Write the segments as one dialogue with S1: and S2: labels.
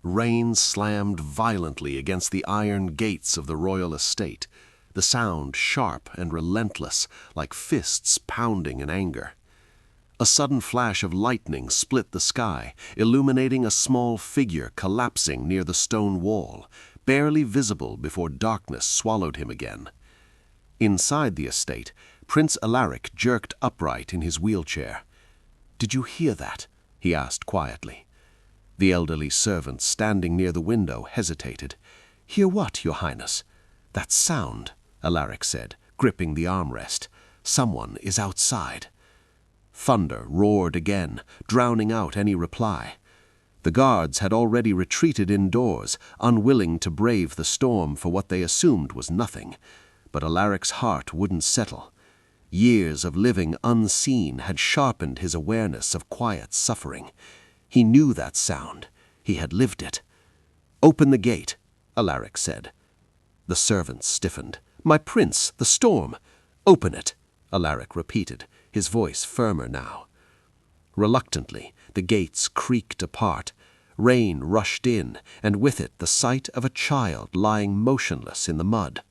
S1: Rain slammed violently against the iron gates of the royal estate, the sound sharp and relentless, like fists pounding in anger. A sudden flash of lightning split the sky, illuminating a small figure collapsing near the stone wall, barely visible before darkness swallowed him again. Inside the estate, Prince Alaric jerked upright in his wheelchair. "Did you hear that?" he asked quietly. The elderly servant standing near the window hesitated. "Hear what, Your Highness?" "That sound," Alaric said, gripping the armrest. "Someone is outside." Thunder roared again, drowning out any reply. The guards had already retreated indoors, unwilling to brave the storm for what they assumed was nothing. But Alaric's heart wouldn't settle. Years of living unseen had sharpened his awareness of quiet suffering. He knew that sound. He had lived it. "Open the gate," Alaric said. The servant stiffened. "My prince, the storm!" "Open it," Alaric repeated, his voice firmer now. Reluctantly, the gates creaked apart. Rain rushed in, and with it the sight of a child lying motionless in the mud.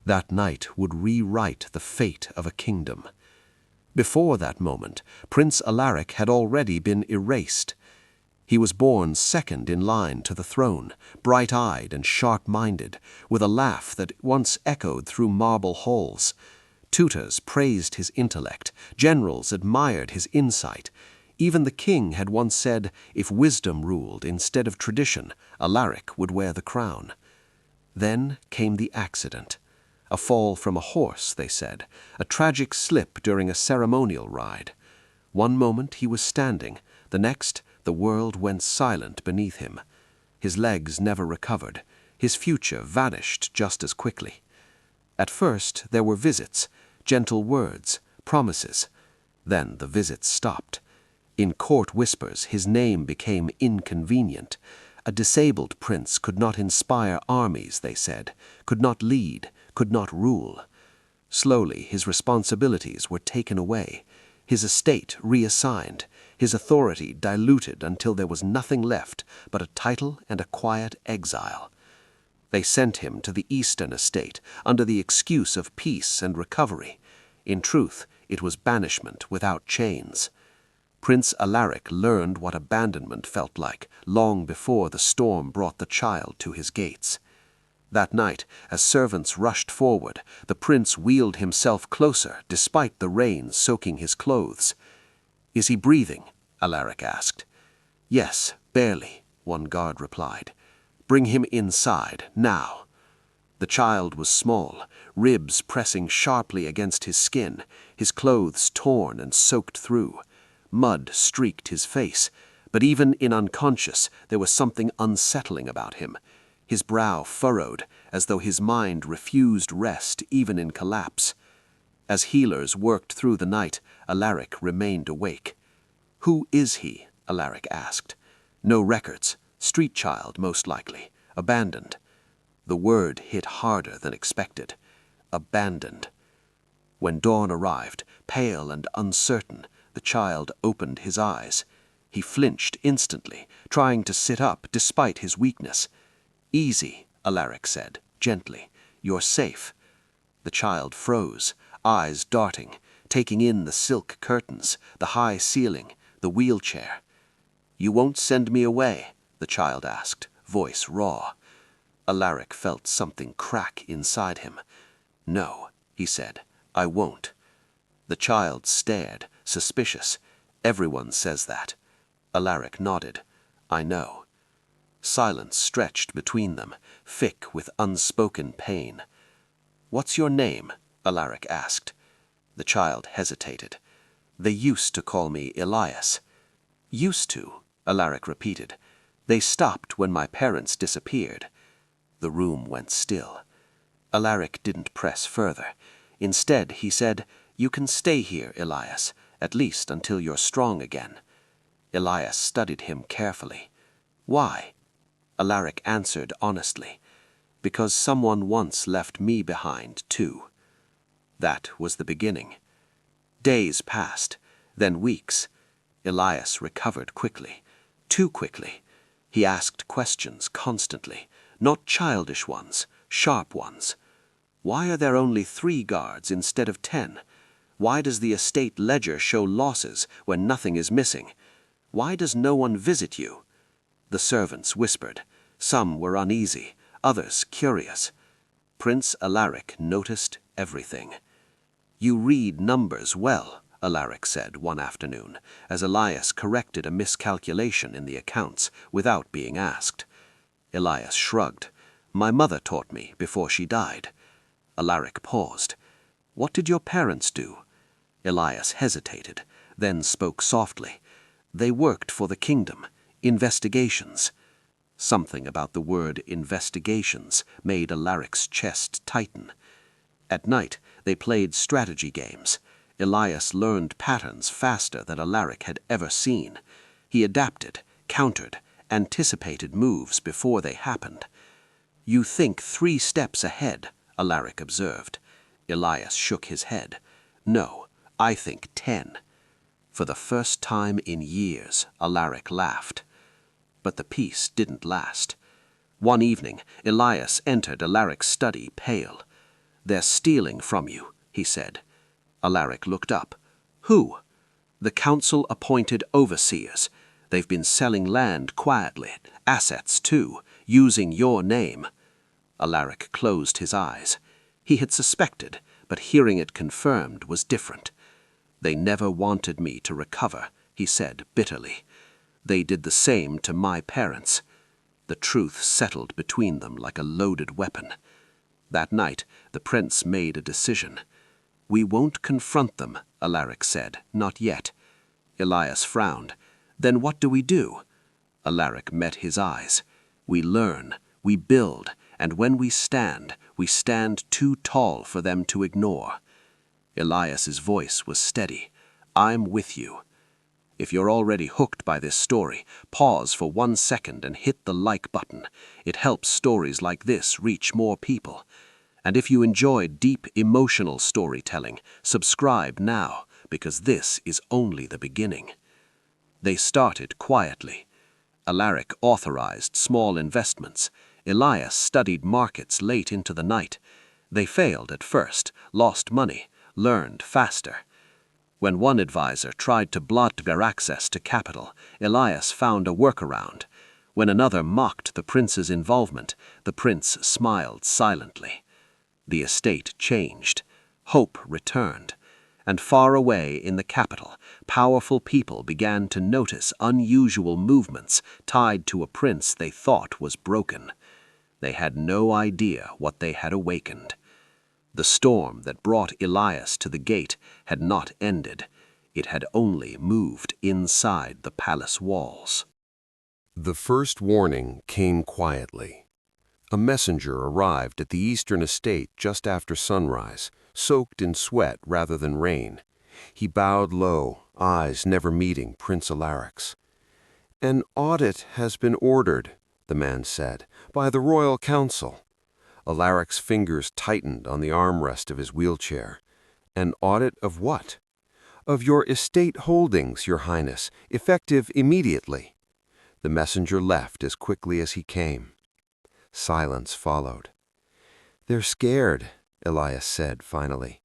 S1: That night would rewrite the fate of a kingdom. Before that moment, Prince Alaric had already been erased. He was born second in line to the throne, bright-eyed and sharp-minded, with a laugh that once echoed through marble halls. Tutors praised his intellect, generals admired his insight. Even the king had once said, if wisdom ruled instead of tradition, Alaric would wear the crown. Then came the accident. A fall from a horse, they said, a tragic slip during a ceremonial ride. One moment he was standing, the next the world went silent beneath him. His legs never recovered. His future vanished just as quickly. At first there were visits, gentle words, promises. Then the visits stopped. In court whispers his name became inconvenient. A disabled prince could not inspire armies, they said, could not lead, could not rule. Slowly his responsibilities were taken away, his estate reassigned, his authority diluted until there was nothing left but a title and a quiet exile. They sent him to the eastern estate under the excuse of peace and recovery. In truth, it was banishment without chains. Prince Alaric learned what abandonment felt like long before the storm brought the child to his gates. That night, as servants rushed forward, the prince wheeled himself closer despite the rain soaking his clothes. "Is he breathing?" Alaric asked. "Yes, barely," one guard replied. "Bring him inside, now." The child was small, ribs pressing sharply against his skin, his clothes torn and soaked through. Mud streaked his face, but even in unconscious there was something unsettling about him. His brow furrowed, as though his mind refused rest even in collapse. As healers worked through the night, Alaric remained awake. "Who is he?" Alaric asked. "No records. Street child, most likely. Abandoned." The word hit harder than expected. Abandoned. When dawn arrived, pale and uncertain, the child opened his eyes. He flinched instantly, trying to sit up despite his weakness. "Easy," Alaric said, gently. "You're safe." The child froze, eyes darting, taking in the silk curtains, the high ceiling, the wheelchair. "You won't send me away?" the child asked, voice raw. Alaric felt something crack inside him. "No," he said, "I won't." The child stared, suspicious. "Everyone says that." Alaric nodded. "I know." Silence stretched between them, thick with unspoken pain. "What's your name?" Alaric asked. The child hesitated. "They used to call me Elias." "Used to," Alaric repeated. "They stopped when my parents disappeared." The room went still. Alaric didn't press further. Instead, he said, "You can stay here, Elias, at least until you're strong again." Elias studied him carefully. "Why?" Alaric answered honestly. "Because someone once left me behind, too." That was the beginning. Days passed, then weeks. Elias recovered quickly. Too quickly. He asked questions constantly, not childish ones, sharp ones. Why are there only 3 guards instead of 10? Why does the estate ledger show losses when nothing is missing? Why does no one visit you? The servants whispered. Some were uneasy, others curious. Prince Alaric noticed everything. "You read numbers well," Alaric said one afternoon, as Elias corrected a miscalculation in the accounts without being asked. Elias shrugged. "My mother taught me before she died." Alaric paused. "What did your parents do?" Elias hesitated, then spoke softly. "They worked for the kingdom. Investigations." Something about the word investigations made Alaric's chest tighten. At night, they played strategy games. Elias learned patterns faster than Alaric had ever seen. He adapted, countered, anticipated moves before they happened. "You think 3 steps ahead," Alaric observed. Elias shook his head. "No, I think 10. For the first time in years, Alaric laughed. But the peace didn't last. One evening, Elias entered Alaric's study pale. "They're stealing from you," he said. Alaric looked up. "Who?" "The council-appointed overseers. They've been selling land quietly, assets too, using your name." Alaric closed his eyes. He had suspected, but hearing it confirmed was different. "They never wanted me to recover," he said bitterly. "They did the same to my parents." The truth settled between them like a loaded weapon. That night, the prince made a decision. "We won't confront them," Alaric said. "Not yet." Elias frowned. "Then what do we do?" Alaric met his eyes. "We learn, we build, and when we stand too tall for them to ignore." Elias's voice was steady. "I'm with you. If you're already hooked by this story, pause for 1 second and hit the like button. It helps stories like this reach more people. And if you enjoy deep emotional storytelling, subscribe now, because this is only the beginning." They started quietly. Alaric authorized small investments. Elias studied markets late into the night. They failed at first, lost money, learned faster. When one advisor tried to block their access to capital, Elias found a workaround. When another mocked the prince's involvement, the prince smiled silently. The estate changed. Hope returned. And far away in the capital, powerful people began to notice unusual movements tied to a prince they thought was broken. They had no idea what they had awakened. The storm that brought Elias to the gate had not ended. It had only moved inside the palace walls. The first warning came quietly. A messenger arrived at the eastern estate just after sunrise, soaked in sweat rather than rain. He bowed low, eyes never meeting Prince Alaric's. "An audit has been ordered," the man said, "by the royal council." Alaric's fingers tightened on the armrest of his wheelchair. "An audit of what?" "Of your estate holdings, Your Highness, effective immediately." The messenger left as quickly as he came. Silence followed. "They're scared," Elias said finally.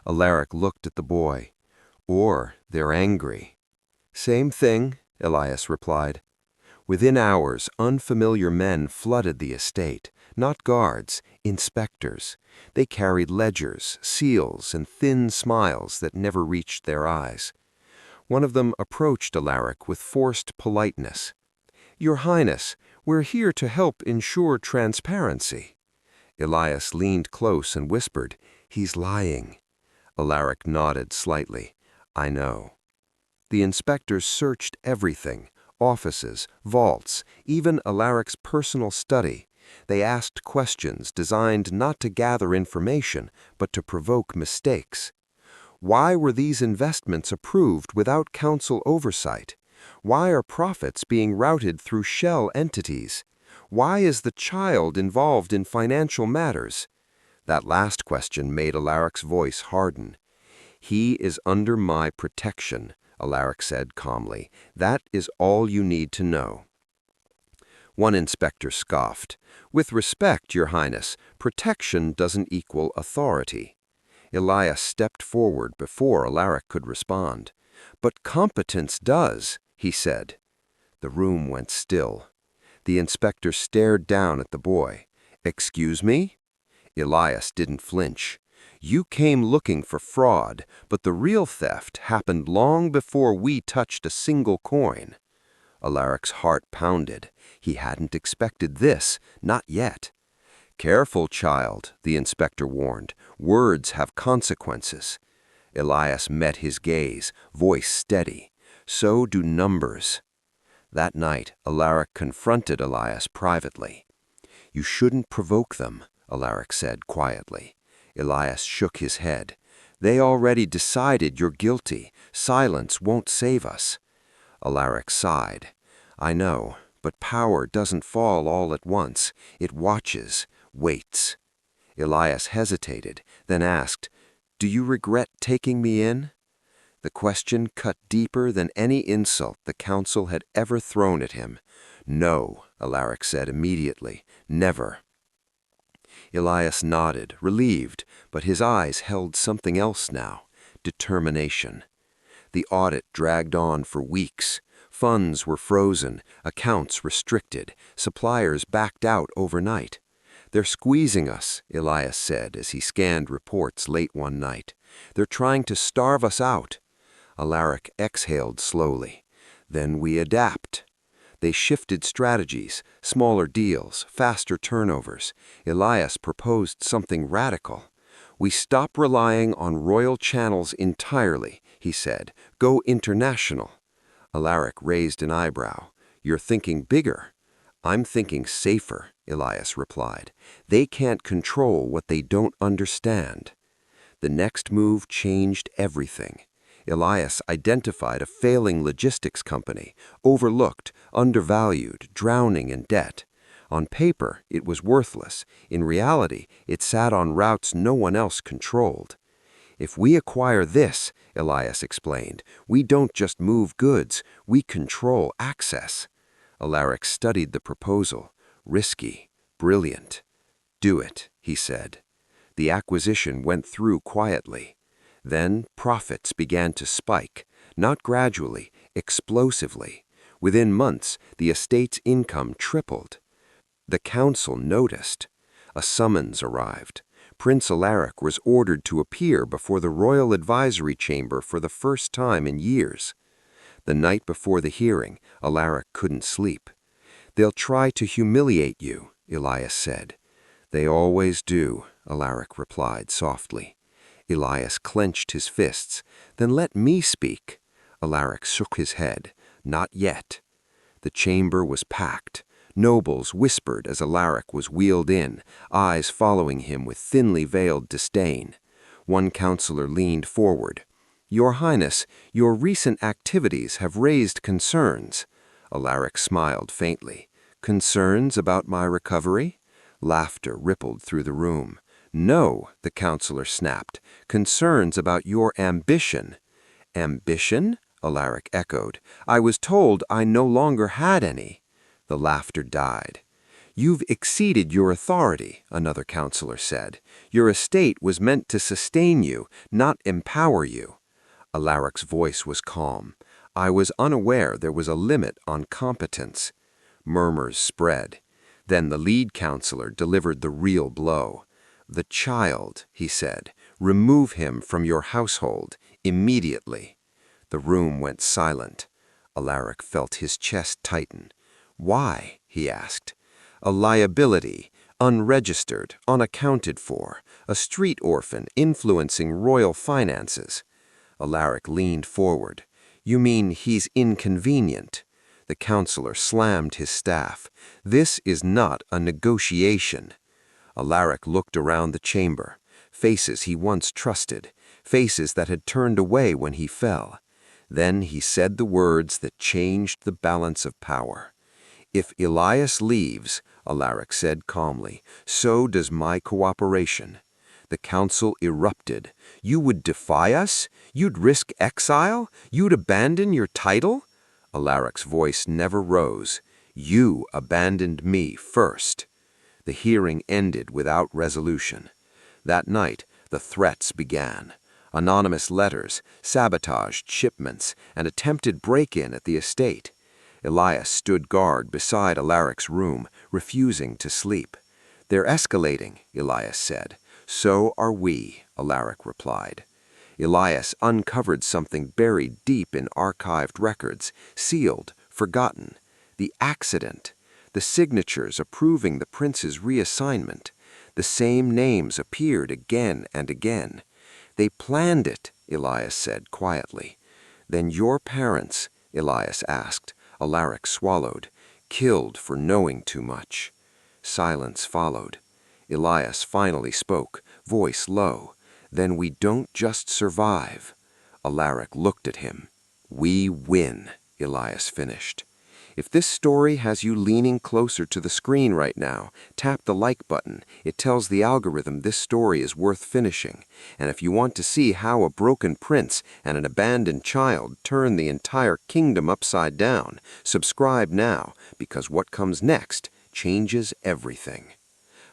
S1: Alaric looked at the boy. "Or they're angry." "Same thing," Elias replied. Within hours, unfamiliar men flooded the estate. Not guards, inspectors. They carried ledgers, seals, and thin smiles that never reached their eyes. One of them approached Alaric with forced politeness. "Your Highness, we're here to help ensure transparency." Elias leaned close and whispered, "He's lying." Alaric nodded slightly. "I know." The inspectors searched everything, offices, vaults, even Alaric's personal study. They asked questions designed not to gather information, but to provoke mistakes. Why were these investments approved without council oversight? Why are profits being routed through shell entities? Why is the child involved in financial matters? That last question made Alaric's voice harden. "He is under my protection," Alaric said calmly. "That is all you need to know."
S2: One inspector scoffed. "With respect, Your Highness, protection doesn't equal authority." Elias stepped forward before Alaric could respond. "But competence does," he said. The room went still. The inspector stared down at the boy. "Excuse me?" Elias didn't flinch. "You came looking for fraud, but the real theft happened long before we touched a single coin." Alaric's heart pounded. He hadn't expected this, not yet. "Careful, child," the inspector warned. "Words have consequences." Elias met his gaze, voice steady. "So do numbers." That night, Alaric confronted Elias privately. "You shouldn't provoke them," Alaric said quietly. Elias shook his head. "They already decided you're guilty. Silence won't save us." Alaric sighed. "I know, but power doesn't fall all at once. It watches, waits." Elias hesitated, then asked, "Do you regret taking me in?" The question cut deeper than any insult the council had ever thrown at him. "No," Alaric said immediately. "Never." Elias nodded, relieved, but his eyes held something else now: determination. The audit dragged on for weeks. Funds were frozen, accounts restricted, suppliers backed out overnight. "They're squeezing us," Elias said as he scanned reports late one night. "They're trying to starve us out." Alaric exhaled slowly. "Then we adapt." They shifted strategies, smaller deals, faster turnovers. Elias proposed something radical. "We stop relying on royal channels entirely," he said. "Go international." Alaric raised an eyebrow. "You're thinking bigger." "I'm thinking safer," Elias replied. "They can't control what they don't understand." The next move changed everything. Elias identified a failing logistics company, overlooked, undervalued, drowning in debt. On paper, it was worthless. In reality, it sat on routes no one else controlled. "If we acquire this," Elias explained, "we don't just move goods, we control access." Alaric studied the proposal. Risky, brilliant. "Do it," he said. The acquisition went through quietly. Then profits began to spike, not gradually, explosively. Within months, the estate's income tripled. The council noticed. A summons arrived. Prince Alaric was ordered to appear before the Royal Advisory Chamber for the first time in years. The night before the hearing, Alaric couldn't sleep. "They'll try to humiliate you," Elias said. "They always do," Alaric replied softly. Elias clenched his fists. "Then let me speak." Alaric shook his head. "Not yet." The chamber was packed. Nobles whispered as Alaric was wheeled in, eyes following him with thinly veiled disdain. One counselor leaned forward. "Your Highness, your recent activities have raised concerns." Alaric smiled faintly. "Concerns about my recovery?" Laughter rippled through the room. "No," the counselor snapped. "Concerns about your ambition." "Ambition?" Alaric echoed. "I was told I no longer had any." The laughter died. "You've exceeded your authority," another counselor said. "Your estate was meant to sustain you, not empower you." Alaric's voice was calm. "I was unaware there was a limit on competence." Murmurs spread. Then the lead counselor delivered the real blow. "The child," he said. "Remove him from your household, immediately." The room went silent. Alaric felt his chest tighten. "Why?" he asked. "A liability, unregistered, unaccounted for, a street orphan influencing royal finances." Alaric leaned forward. "You mean he's inconvenient?" The counselor slammed his staff. "This is not a negotiation." Alaric looked around the chamber. Faces he once trusted, faces that had turned away when he fell. Then he said the words that changed the balance of power. "If Elias leaves," Alaric said calmly, "so does my cooperation." The council erupted. "You would defy us? You'd risk exile? You'd abandon your title?" Alaric's voice never rose. You abandoned me first." The hearing ended without resolution. That night, the threats began. Anonymous letters, sabotaged shipments, and attempted break-in at the estate. Elias stood guard beside Alaric's room, refusing to sleep. "They're escalating," Elias said. "So are we," Alaric replied. Elias uncovered something buried deep in archived records, sealed, forgotten. The accident. The signatures approving the prince's reassignment. The same names appeared again and again. "They planned it," Elias said quietly. "Then your parents," Elias asked. Alaric swallowed. "Killed for knowing too much." Silence followed. Elias finally spoke, voice low. "Then we don't just survive." Alaric looked at him. "We win," Elias finished. If this story has you leaning closer to the screen right now, tap the like button. It tells the algorithm this story is worth finishing. And if you want to see how a broken prince and an abandoned child turn the entire kingdom upside down, subscribe now, because what comes next changes everything.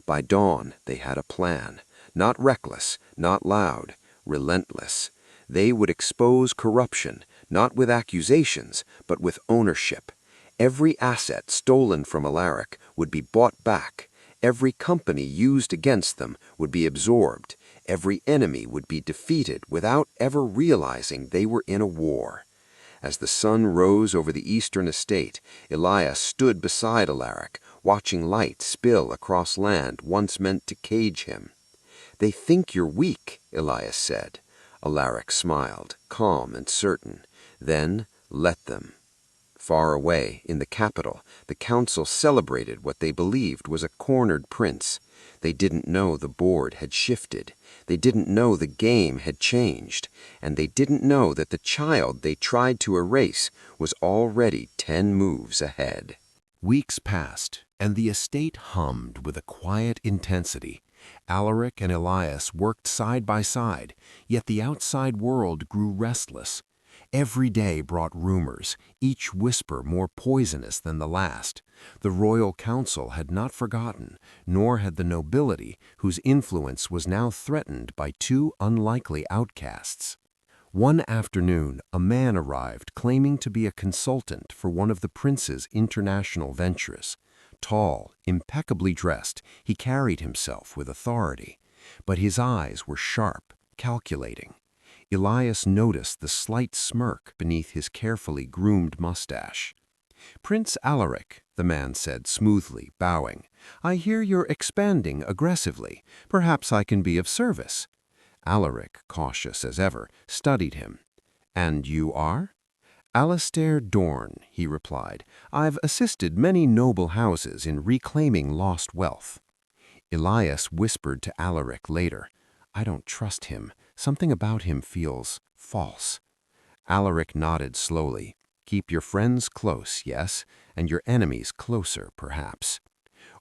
S2: By dawn, they had a plan. Not reckless, not loud, relentless. They would expose corruption, not with accusations, but with ownership. Every asset stolen from Alaric would be bought back. Every company used against them would be absorbed. Every enemy would be defeated without ever realizing they were in a war. As the sun rose over the eastern estate, Elias stood beside Alaric, watching light spill across land once meant to cage him. "They think you're weak," Elias said. Alaric smiled, calm and certain. "Then let them." Far away, in the capital, the council celebrated what they believed was a cornered prince. They didn't know the board had shifted. They didn't know the game had changed. And they didn't know that the child they tried to erase was already 10 moves ahead.
S1: Weeks passed, and the estate hummed with a quiet intensity. Alaric and Elias worked side by side, yet the outside world grew restless. Every day brought rumors, each whisper more poisonous than the last. The royal council had not forgotten, nor had the nobility, whose influence was now threatened by two unlikely outcasts. One afternoon, a man arrived claiming to be a consultant for one of the prince's international ventures. Tall, impeccably dressed, he carried himself with authority. But his eyes were sharp, calculating. Elias noticed the slight smirk beneath his carefully groomed mustache. "Prince Alaric," the man said smoothly, bowing, "I hear you're expanding aggressively. Perhaps I can be of service." Alaric, cautious as ever, studied him. "And you are?" "Alastair Dorn," he replied. "I've assisted many noble houses in reclaiming lost wealth." Elias whispered to Alaric later, "I don't trust him. Something about him feels false." Alaric nodded slowly. "Keep your friends close, yes, and your enemies closer, perhaps."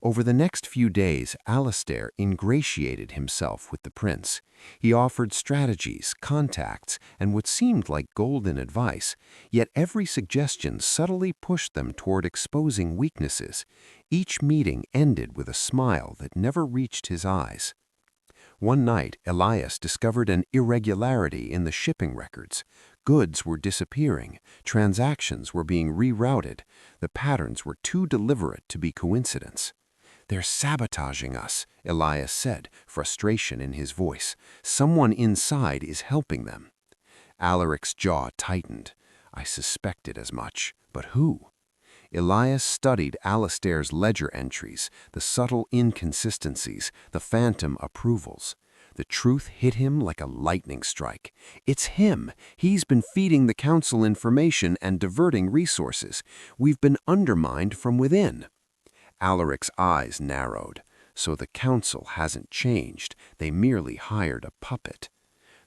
S1: Over the next few days, Alastair ingratiated himself with the prince. He offered strategies, contacts, and what seemed like golden advice, yet every suggestion subtly pushed them toward exposing weaknesses. Each meeting ended with a smile that never reached his eyes. One night, Elias discovered an irregularity in the shipping records. Goods were disappearing. Transactions were being rerouted. The patterns were too deliberate to be coincidence. "They're sabotaging us," Elias said, frustration in his voice. "Someone inside is helping them." Alaric's jaw tightened. "I suspected as much. But who?" Elias studied Alastair's ledger entries, the subtle inconsistencies, the phantom approvals. The truth hit him like a lightning strike. It's him. He's been feeding the council information and diverting resources. We've been undermined from within. Alaric's eyes narrowed. So the council hasn't changed. They merely hired a puppet.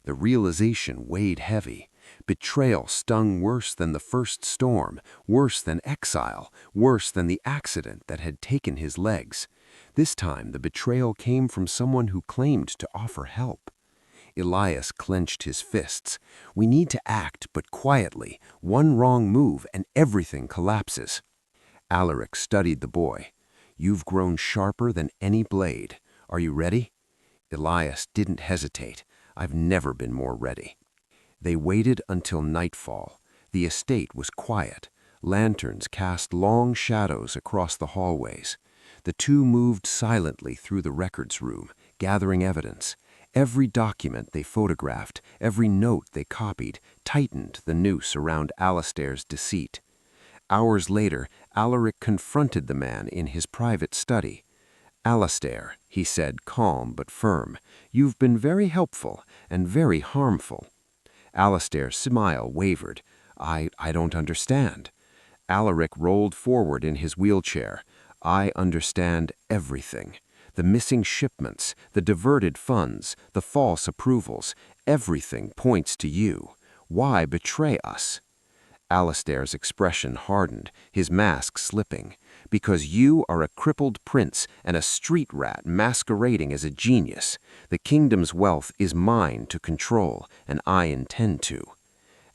S1: The realization weighed heavy. Betrayal stung worse than the first storm, worse than exile, worse than the accident that had taken his legs. This time the betrayal came from someone who claimed to offer help. Elias clenched his fists. "We need to act, but quietly. One wrong move and everything collapses."
S2: Alaric studied the boy. "You've grown sharper than any blade. Are you ready?" Elias didn't hesitate. "I've never been more ready." They waited until nightfall. The estate was quiet. Lanterns cast long shadows across the hallways. The two moved silently through the records room, gathering evidence. Every document they photographed, every note they copied, tightened the noose around Alastair's deceit. Hours later, Alaric confronted the man in his private study. "Alastair," he said, calm but firm, "you've been very helpful and very harmful." Alastair's smile wavered. I don't understand." Alaric rolled forward in his wheelchair. "I understand everything. The missing shipments, the diverted funds, the false approvals, everything points to you. Why betray us?" Alastair's expression hardened, his mask slipping. "Because you are a crippled prince and a street rat masquerading as a genius. The kingdom's wealth is mine to control, and I intend to."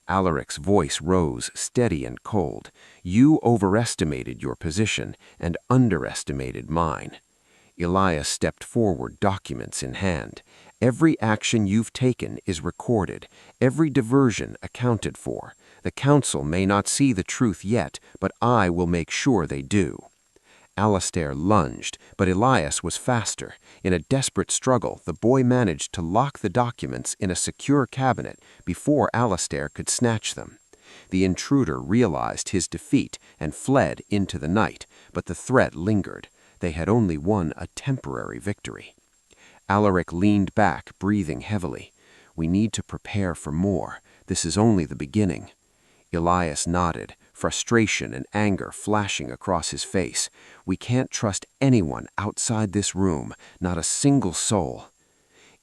S2: Alaric's voice rose, steady and cold. "You overestimated your position and underestimated mine." Elias stepped forward, documents in hand. "Every action you've taken is recorded, every diversion accounted for. The council may not see the truth yet, but I will make sure they do." Alastair lunged, but Elias was faster. In a desperate struggle, the boy managed to lock the documents in a secure cabinet before Alastair could snatch them. The intruder realized his defeat and fled into the night, but the threat lingered. They had only won a temporary victory. Alaric leaned back, breathing heavily. "We need to prepare for more. This is only the beginning." Elias nodded, frustration and anger flashing across his face. "We can't trust anyone outside this room, not a single soul."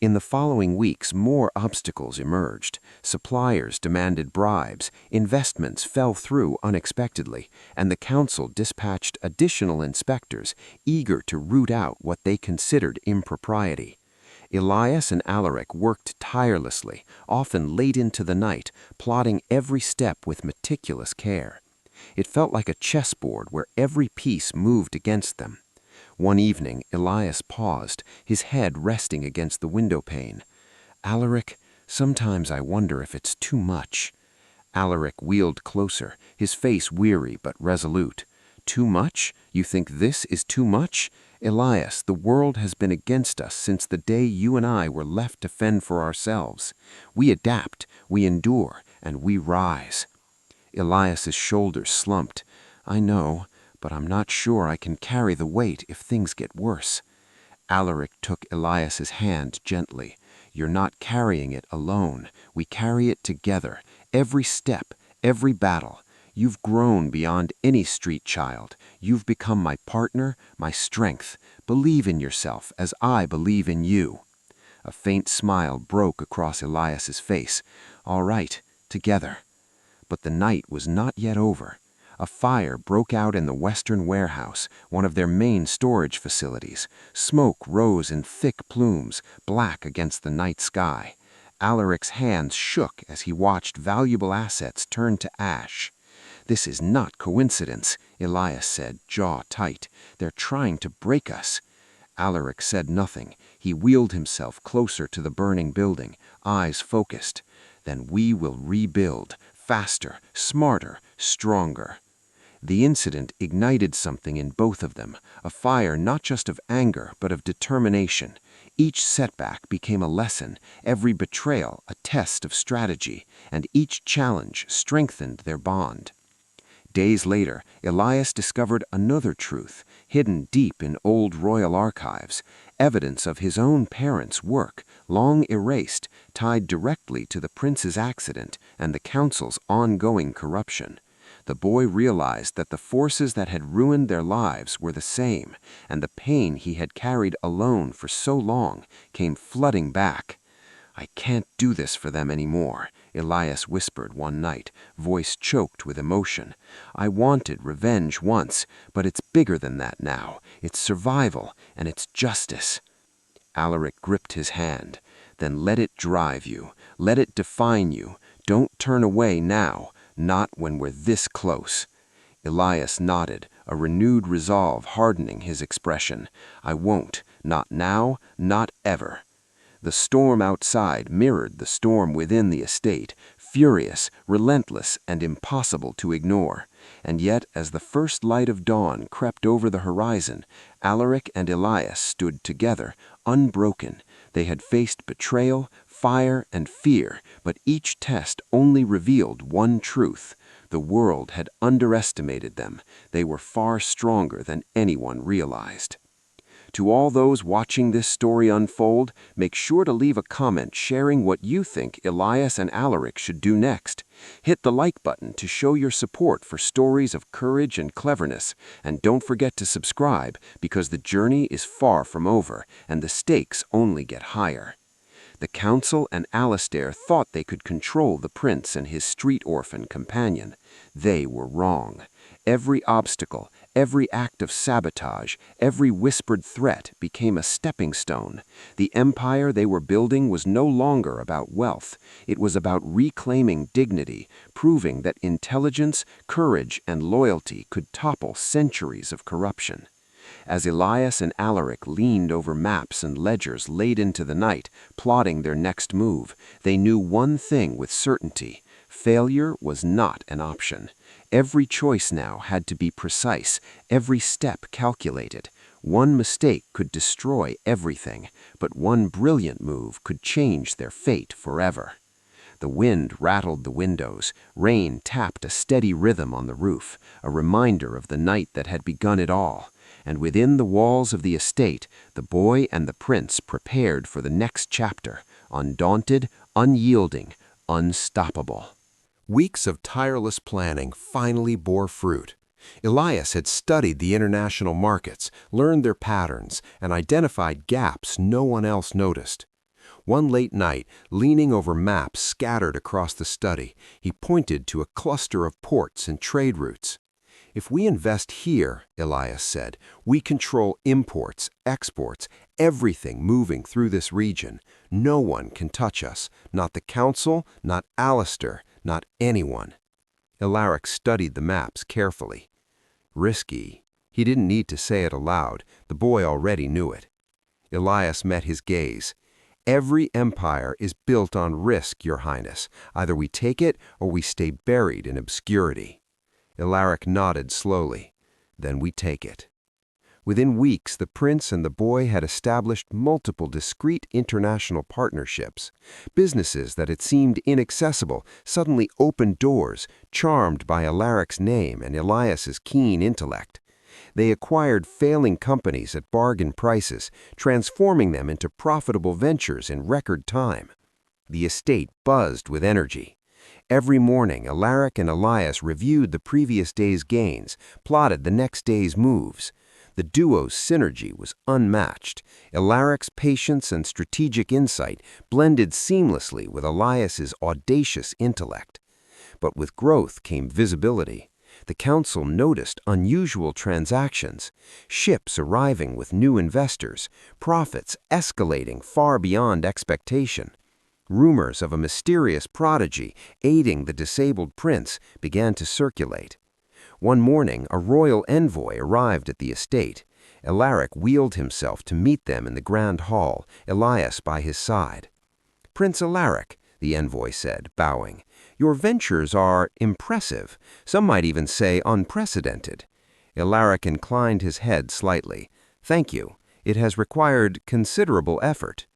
S2: In the following weeks, more obstacles emerged. Suppliers demanded bribes, investments fell through unexpectedly, and the council dispatched additional inspectors, eager to root out what they considered impropriety. Elias and Alaric worked tirelessly, often late into the night, plotting every step with meticulous care. It felt like a chessboard where every piece moved against them. One evening, Elias paused, his head resting against the window pane. "Alaric, sometimes I wonder if it's too much." Alaric wheeled closer, his face weary but resolute. "Too much? You think this is too much? Elias, the world has been against us since the day you and I were left to fend for ourselves. We adapt, we endure, and we rise." Elias's shoulders slumped. "I know, but I'm not sure I can carry the weight if things get worse." Alaric took Elias's hand gently. "You're not carrying it alone. We carry it together, every step, every battle. You've grown beyond any street child. You've become my partner, my strength. Believe in yourself as I believe in you." A faint smile broke across Elias's face. "All right, together." But the night was not yet over. A fire broke out in the western warehouse, one of their main storage facilities. Smoke rose in thick plumes, black against the night sky. Alaric's hands shook as he watched valuable assets turn to ash. "This is not coincidence," Elias said, jaw tight. "They're trying to break us." Alaric said nothing. He wheeled himself closer to the burning building, eyes focused. "Then we will rebuild, faster, smarter, stronger." The incident ignited something in both of them, a fire not just of anger but of determination. Each setback became a lesson, every betrayal a test of strategy, and each challenge strengthened their bond. Days later, Elias discovered another truth, hidden deep in old royal archives, evidence of his own parents' work, long erased, tied directly to the prince's accident and the council's ongoing corruption. The boy realized that the forces that had ruined their lives were the same, and the pain he had carried alone for so long came flooding back. "I can't do this for them anymore," Elias whispered one night, voice choked with emotion. "I wanted revenge once, but it's bigger than that now. It's survival, and it's justice." Alaric gripped his hand. "Then let it drive you. Let it define you. Don't turn away now, not when we're this close." Elias nodded, a renewed resolve hardening his expression. "I won't. Not now, not ever." The storm outside mirrored the storm within the estate, furious, relentless, and impossible to ignore. And yet, as the first light of dawn crept over the horizon, Alaric and Elias stood together, unbroken. They had faced betrayal, fire, and fear, but each test only revealed one truth. The world had underestimated them. They were far stronger than anyone realized. To all those watching this story unfold, make sure to leave a comment sharing what you think Elias and Alaric should do next. Hit the like button to show your support for stories of courage and cleverness, and don't forget to subscribe because the journey is far from over and the stakes only get higher. The council and Alastair thought they could control the prince and his street orphan companion. They were wrong. Every obstacle, every act of sabotage, every whispered threat became a stepping stone. The empire they were building was no longer about wealth. It was about reclaiming dignity, proving that intelligence, courage, and loyalty could topple centuries of corruption. As Elias and Alaric leaned over maps and ledgers late into the night, plotting their next move, they knew one thing with certainty. Failure was not an option. Every choice now had to be precise, every step calculated. One mistake could destroy everything, but one brilliant move could change their fate forever. The wind rattled the windows, rain tapped a steady rhythm on the roof, a reminder of the night that had begun it all. And within the walls of the estate, the boy and the prince prepared for the next chapter, undaunted, unyielding, unstoppable.
S1: Weeks of tireless planning finally bore fruit. Elias had studied the international markets, learned their patterns, and identified gaps no one else noticed. One late night, leaning over maps scattered across the study, he pointed to a cluster of ports and trade routes. "If we invest here," Elias said, "we control imports, exports, everything moving through this region. No one can touch us, not the council, not Alastair, not anyone." Alaric studied the maps carefully. Risky. He didn't need to say it aloud. The boy already knew it. Elias met his gaze. "Every empire is built on risk, Your Highness. Either we take it or we stay buried in obscurity." Alaric nodded slowly. "Then we take it." Within weeks, the prince and the boy had established multiple discreet international partnerships. Businesses that had seemed inaccessible suddenly opened doors, charmed by Alaric's name and Elias's keen intellect. They acquired failing companies at bargain prices, transforming them into profitable ventures in record time. The estate buzzed with energy. Every morning, Alaric and Elias reviewed the previous day's gains, plotted the next day's moves. The duo's synergy was unmatched. Alaric's patience and strategic insight blended seamlessly with Elias's audacious intellect. But with growth came visibility. The council noticed unusual transactions, ships arriving with new investors, profits escalating far beyond expectation. Rumors of a mysterious prodigy aiding the disabled prince began to circulate. One morning, a royal envoy arrived at the estate. Alaric wheeled himself to meet them in the grand hall, Elias by his side. "Prince Alaric," the envoy said, bowing, "your ventures are impressive. Some might even say unprecedented." Alaric inclined his head slightly. "Thank you. It has required considerable effort."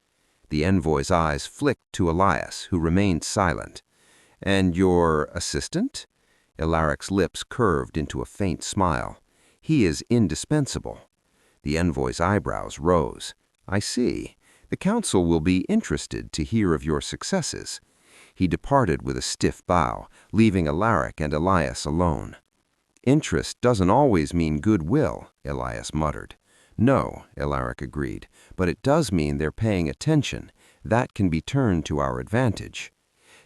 S1: The envoy's eyes flicked to Elias, who remained silent. "And your assistant?" Alaric's lips curved into a faint smile. "He is indispensable." The envoy's eyebrows rose. "I see. The council will be interested to hear of your successes." He departed with a stiff bow, leaving Alaric and Elias alone. "Interest doesn't always mean goodwill," Elias muttered. "No," Alaric agreed, "but it does mean they're paying attention. That can be turned to our advantage."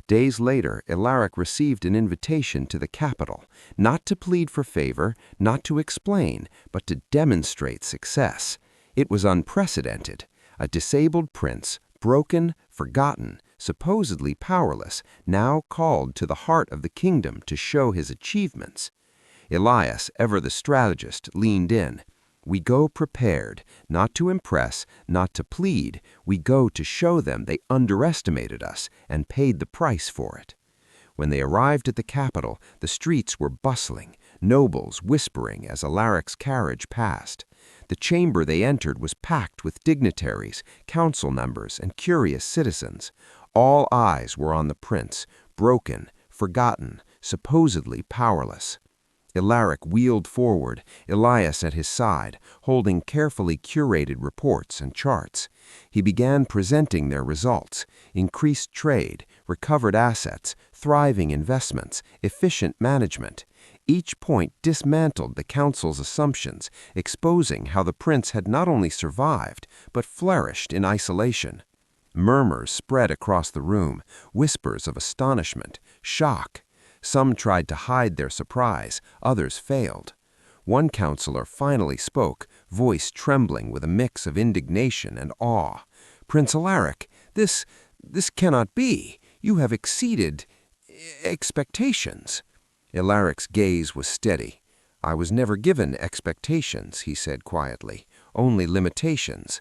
S1: Days later, Alaric received an invitation to the capital, not to plead for favor, not to explain, but to demonstrate success. It was unprecedented. A disabled prince, broken, forgotten, supposedly powerless, now called to the heart of the kingdom to show his achievements.
S2: Elias, ever the strategist, leaned in. "We go prepared, not to impress, not to plead. We go to show them they underestimated us and paid the price for it." When they arrived at the capital, the streets were bustling, nobles whispering as Alaric's carriage passed. The chamber they entered was packed with dignitaries, council members, and curious citizens. All eyes were on the prince, broken, forgotten, supposedly powerless. Alaric wheeled forward, Elias at his side, holding carefully curated reports and charts. He began presenting their results: increased trade, recovered assets, thriving investments, efficient management. Each point dismantled the council's assumptions, exposing how the prince had not only survived, but flourished in isolation. Murmurs spread across the room, whispers of astonishment, shock. Some tried to hide their surprise, others failed. One counselor finally spoke, voice trembling with a mix of indignation and awe. "Prince Alaric, this cannot be. You have exceeded expectations." Alaric's gaze was steady. "I was never given expectations," he said quietly, "only limitations."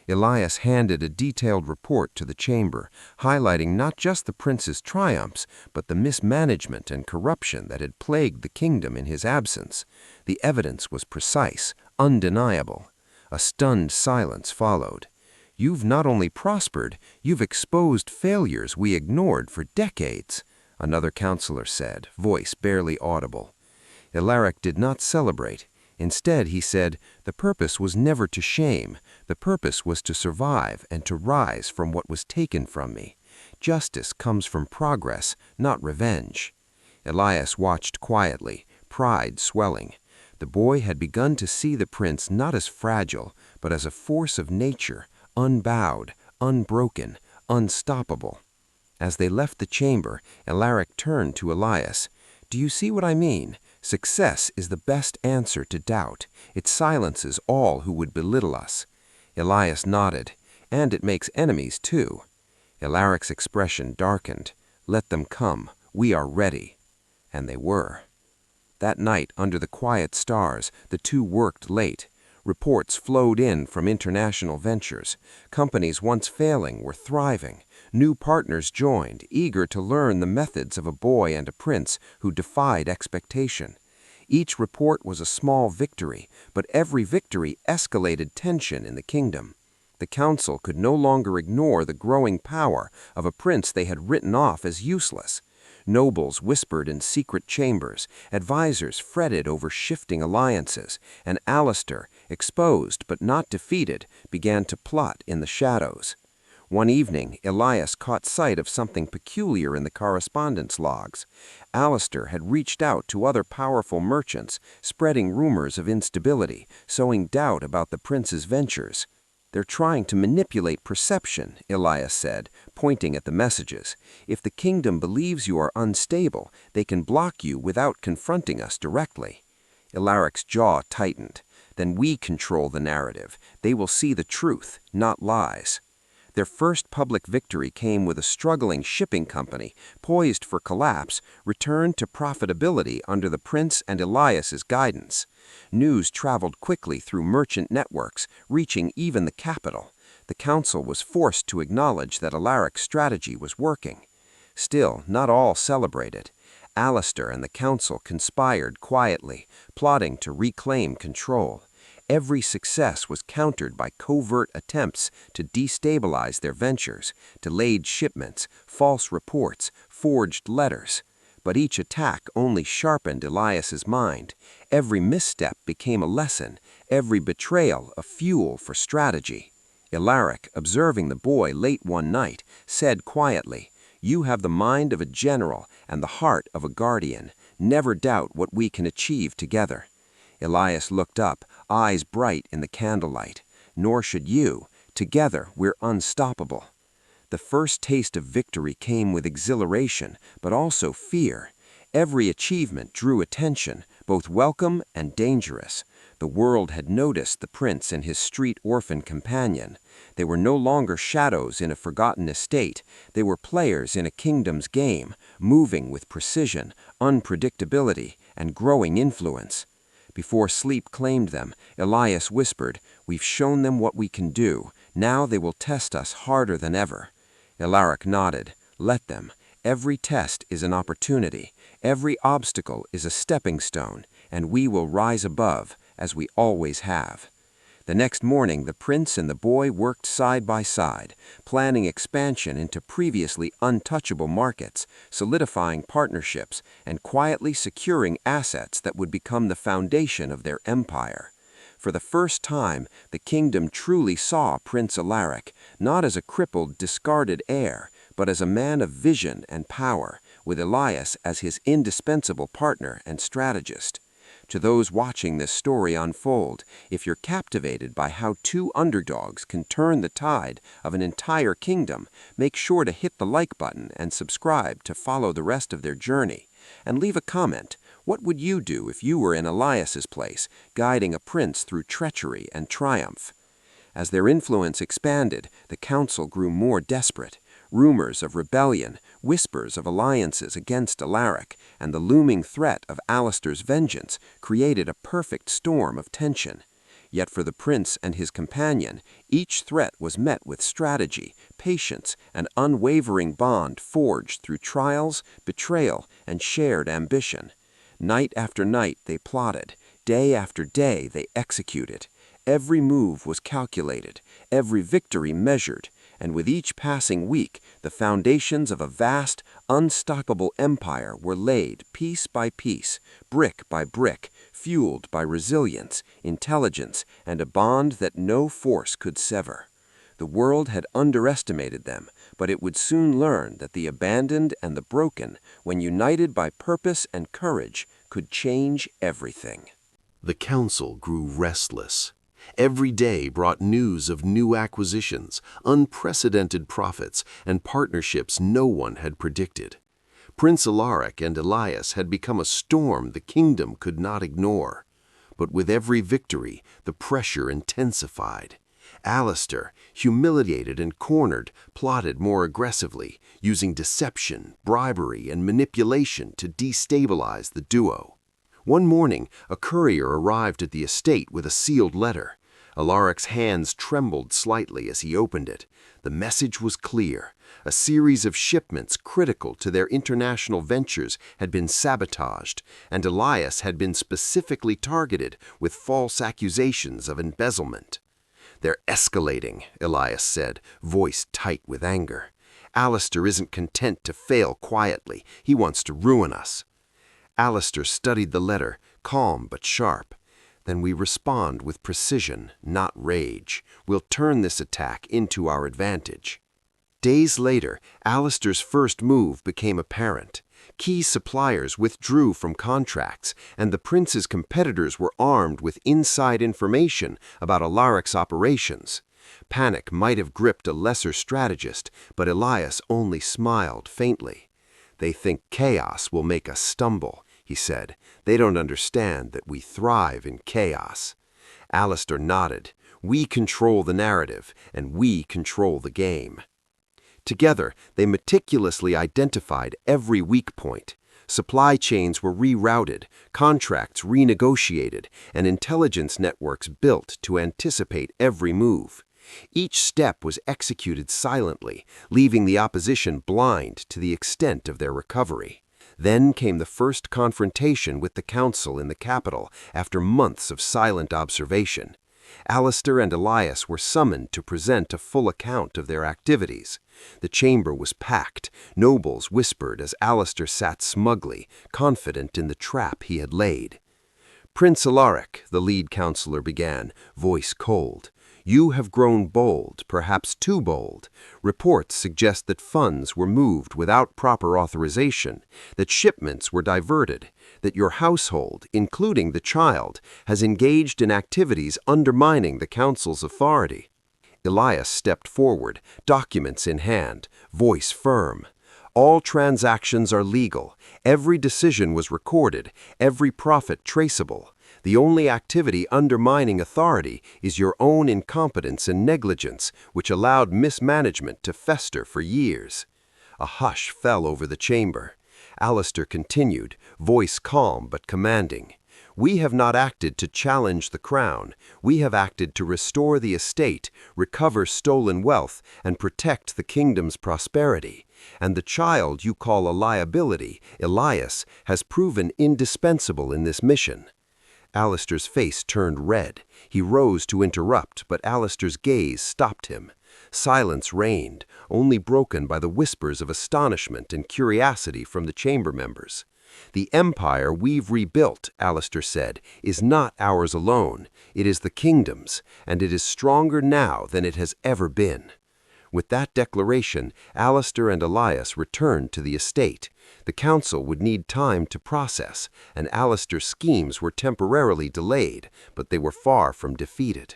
S2: Elias handed a detailed report to the chamber, highlighting not just the prince's triumphs, but the mismanagement and corruption that had plagued the kingdom in his absence. The evidence was precise, undeniable. A stunned silence followed. "You've not only prospered, you've exposed failures we ignored for decades," another counselor said, voice barely audible. Alaric did not celebrate. Instead, he said, "The purpose was never to shame. The purpose was to survive and to rise from what was taken from me. Justice comes from progress, not revenge." Elias watched quietly, pride swelling. The boy had begun to see the prince not as fragile, but as a force of nature, unbowed, unbroken, unstoppable. As they left the chamber, Alaric turned to Elias. "Do you see what I mean? Success is the best answer to doubt. It silences all who would belittle us." Elias nodded. "And it makes enemies, too." Alaric's expression darkened. "Let them come. We are ready." And they were. That night, under the quiet stars, the two worked late. Reports flowed in from international ventures. Companies once failing were thriving. New partners joined, eager to learn the methods of a boy and a prince who defied expectation. Each report was a small victory, but every victory escalated tension in the kingdom. The council could no longer ignore the growing power of a prince they had written off as useless. Nobles whispered in secret chambers, advisors fretted over shifting alliances, and Alistair, exposed but not defeated, began to plot in the shadows. One evening, Elias caught sight of something peculiar in the correspondence logs. Alistair had reached out to other powerful merchants, spreading rumors of instability, sowing doubt about the prince's ventures. "They're trying to manipulate perception," Elias said, pointing at the messages. "If the kingdom believes you are unstable, they can block you without confronting us directly." Alaric's jaw tightened. "Then we control the narrative. They will see the truth, not lies." Their first public victory came with a struggling shipping company, poised for collapse, returned to profitability under the prince and Elias's guidance. News traveled quickly through merchant networks, reaching even the capital. The council was forced to acknowledge that Alaric's strategy was working. Still, not all celebrated. Alistair and the council conspired quietly, plotting to reclaim control. Every success was countered by covert attempts to destabilize their ventures, delayed shipments, false reports, forged letters. But each attack only sharpened Elias's mind. Every misstep became a lesson, every betrayal a fuel for strategy. Alaric, observing the boy late one night, said quietly, "You have the mind of a general and the heart of a guardian. Never doubt what we can achieve together." Elias looked up, eyes bright in the candlelight. "Nor should you. Together we're unstoppable." The first taste of victory came with exhilaration, but also fear. Every achievement drew attention, both welcome and dangerous. The world had noticed the prince and his street orphan companion. They were no longer shadows in a forgotten estate. They were players in a kingdom's game, moving with precision, unpredictability, and growing influence. Before sleep claimed them, Elias whispered, "We've shown them what we can do. Now they will test us harder than ever." Alaric nodded. "Let them. Every test is an opportunity. Every obstacle is a stepping stone, and we will rise above, as we always have." The next morning, the prince and the boy worked side by side, planning expansion into previously untouchable markets, solidifying partnerships, and quietly securing assets that would become the foundation of their empire. For the first time, the kingdom truly saw Prince Alaric, not as a crippled, discarded heir, but as a man of vision and power, with Elias as his indispensable partner and strategist. To those watching this story unfold, if you're captivated by how two underdogs can turn the tide of an entire kingdom, make sure to hit the like button and subscribe to follow the rest of their journey. And leave a comment. What would you do if you were in Elias's place, guiding a prince through treachery and triumph? As their influence expanded, the council grew more desperate. Rumors of rebellion, whispers of alliances against Alaric, and the looming threat of Alistair's vengeance created a perfect storm of tension. Yet for the prince and his companion, each threat was met with strategy, patience, and unwavering bond forged through trials, betrayal, and shared ambition. Night after night they plotted. Day after day they executed. Every move was calculated, every victory measured, and with each passing week, the foundations of a vast, unstoppable empire were laid piece by piece, brick by brick, fueled by resilience, intelligence, and a bond that no force could sever. The world had underestimated them, but it would soon learn that the abandoned and the broken, when united by purpose and courage, could change everything.
S1: The council grew restless. Every day brought news of new acquisitions, unprecedented profits, and partnerships no one had predicted. Prince Alaric and Elias had become a storm the kingdom could not ignore. But with every victory, the pressure intensified. Alistair, humiliated and cornered, plotted more aggressively, using deception, bribery, and manipulation to destabilize the duo. One morning, a courier arrived at the estate with a sealed letter. Alaric's hands trembled slightly as he opened it. The message was clear. A series of shipments critical to their international ventures had been sabotaged, and Elias had been specifically targeted with false accusations of embezzlement. "They're escalating," Elias said, voice tight with anger. "Alistair isn't content to fail quietly. He wants to ruin us." Alistair studied the letter, calm but sharp. "Then we respond with precision, not rage. We'll turn this attack into our advantage." Days later, Alistair's first move became apparent. Key suppliers withdrew from contracts, and the prince's competitors were armed with inside information about Alaric's operations. Panic might have gripped a lesser strategist, but Elias only smiled faintly. "They think chaos will make us stumble," he said. "They don't understand that we thrive in chaos." Alistair nodded. "We control the narrative, and we control the game." Together, they meticulously identified every weak point. Supply chains were rerouted, contracts renegotiated, and intelligence networks built to anticipate every move. Each step was executed silently, leaving the opposition blind to the extent of their recovery. Then came the first confrontation with the council in the capital after months of silent observation. Alistair and Elias were summoned to present a full account of their activities. The chamber was packed. Nobles whispered as Alistair sat smugly, confident in the trap he had laid. "Prince Alaric," the lead counselor began, voice cold, "you have grown bold, perhaps too bold. Reports suggest that funds were moved without proper authorization, that shipments were diverted, that your household, including the child, has engaged in activities undermining the council's authority." Elias stepped forward, documents in hand, voice firm. "All transactions are legal. Every decision was recorded, every profit traceable. The only activity undermining authority is your own incompetence and negligence, which allowed mismanagement to fester for years." A hush fell over the chamber.
S2: Alistair continued, voice calm but commanding. We have not acted to challenge the crown. We have acted to restore the estate, recover stolen wealth, and protect the kingdom's prosperity. And the child you call a liability, Elias, has proven indispensable in this mission. Alistair's face turned red. He rose to interrupt, but Alistair's gaze stopped him. Silence reigned, only broken by the whispers of astonishment and curiosity from the chamber members. The empire we've rebuilt, Alistair said, is not ours alone. It is the kingdom's, and it is stronger now than it has ever been. With that declaration, Alistair and Elias returned to the estate. The council would need time to process, and Alistair's schemes were temporarily delayed, but they were far from defeated.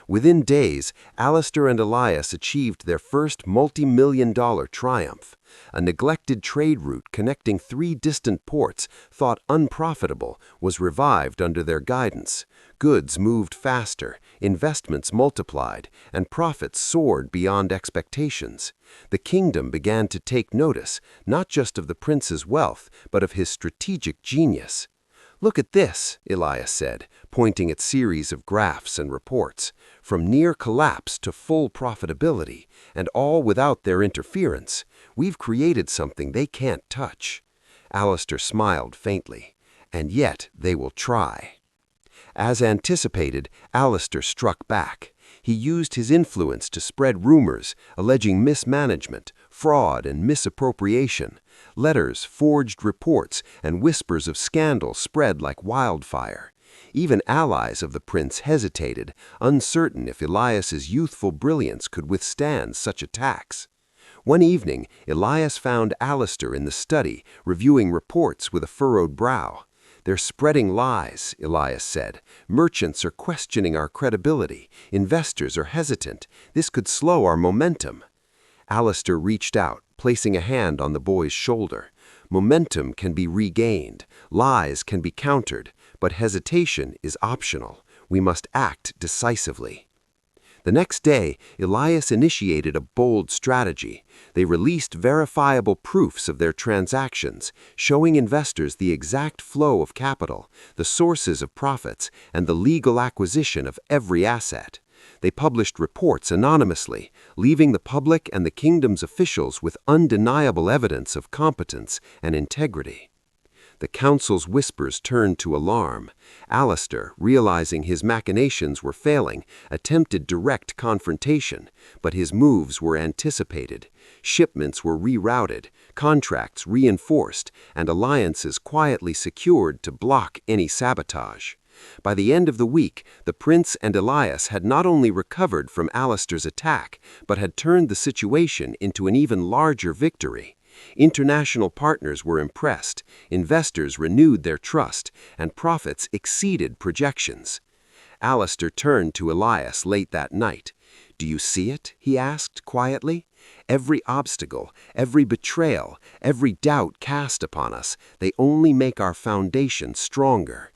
S2: Within days, Alistair and Elias achieved their first multi-million-dollar triumph. A neglected trade route connecting 3 distant ports, thought unprofitable, was revived under their guidance. Goods moved faster, investments multiplied, and profits soared beyond expectations. The kingdom began to take notice, not just of the prince's wealth, but of his strategic genius. Look at this, Elias said, pointing at series of graphs and reports, from near collapse to full profitability, and all without their interference. We've created something they can't touch. Alistair smiled faintly. And yet they will try. As anticipated, Alistair struck back. He used his influence to spread rumors, alleging mismanagement, fraud, and misappropriation. Letters, forged reports, and whispers of scandal spread like wildfire. Even allies of the prince hesitated, uncertain if Elias's youthful brilliance could withstand such attacks. One evening, Elias found Alistair in the study, reviewing reports with a furrowed brow. They're spreading lies, Elias said. Merchants are questioning our credibility. Investors are hesitant. This could slow our momentum. Alistair reached out, placing a hand on the boy's shoulder. Momentum can be regained. Lies can be countered. But hesitation is optional. We must act decisively. The next day, Elias initiated a bold strategy. They released verifiable proofs of their transactions, showing investors the exact flow of capital, the sources of profits, and the legal acquisition of every asset. They published reports anonymously, leaving the public and the kingdom's officials with undeniable evidence of competence and integrity. The council's whispers turned to alarm. Alistair, realizing his machinations were failing, attempted direct confrontation, but his moves were anticipated. Shipments were rerouted, contracts reinforced, and alliances quietly secured to block any sabotage. By the end of the week, the prince and Elias had not only recovered from Alistair's attack, but had turned the situation into an even larger victory. International partners were impressed, investors renewed their trust, and profits exceeded projections. Alistair turned to Elias late that night. "Do you see it?" he asked quietly. "Every obstacle, every betrayal, every doubt cast upon us, they only make our foundation stronger."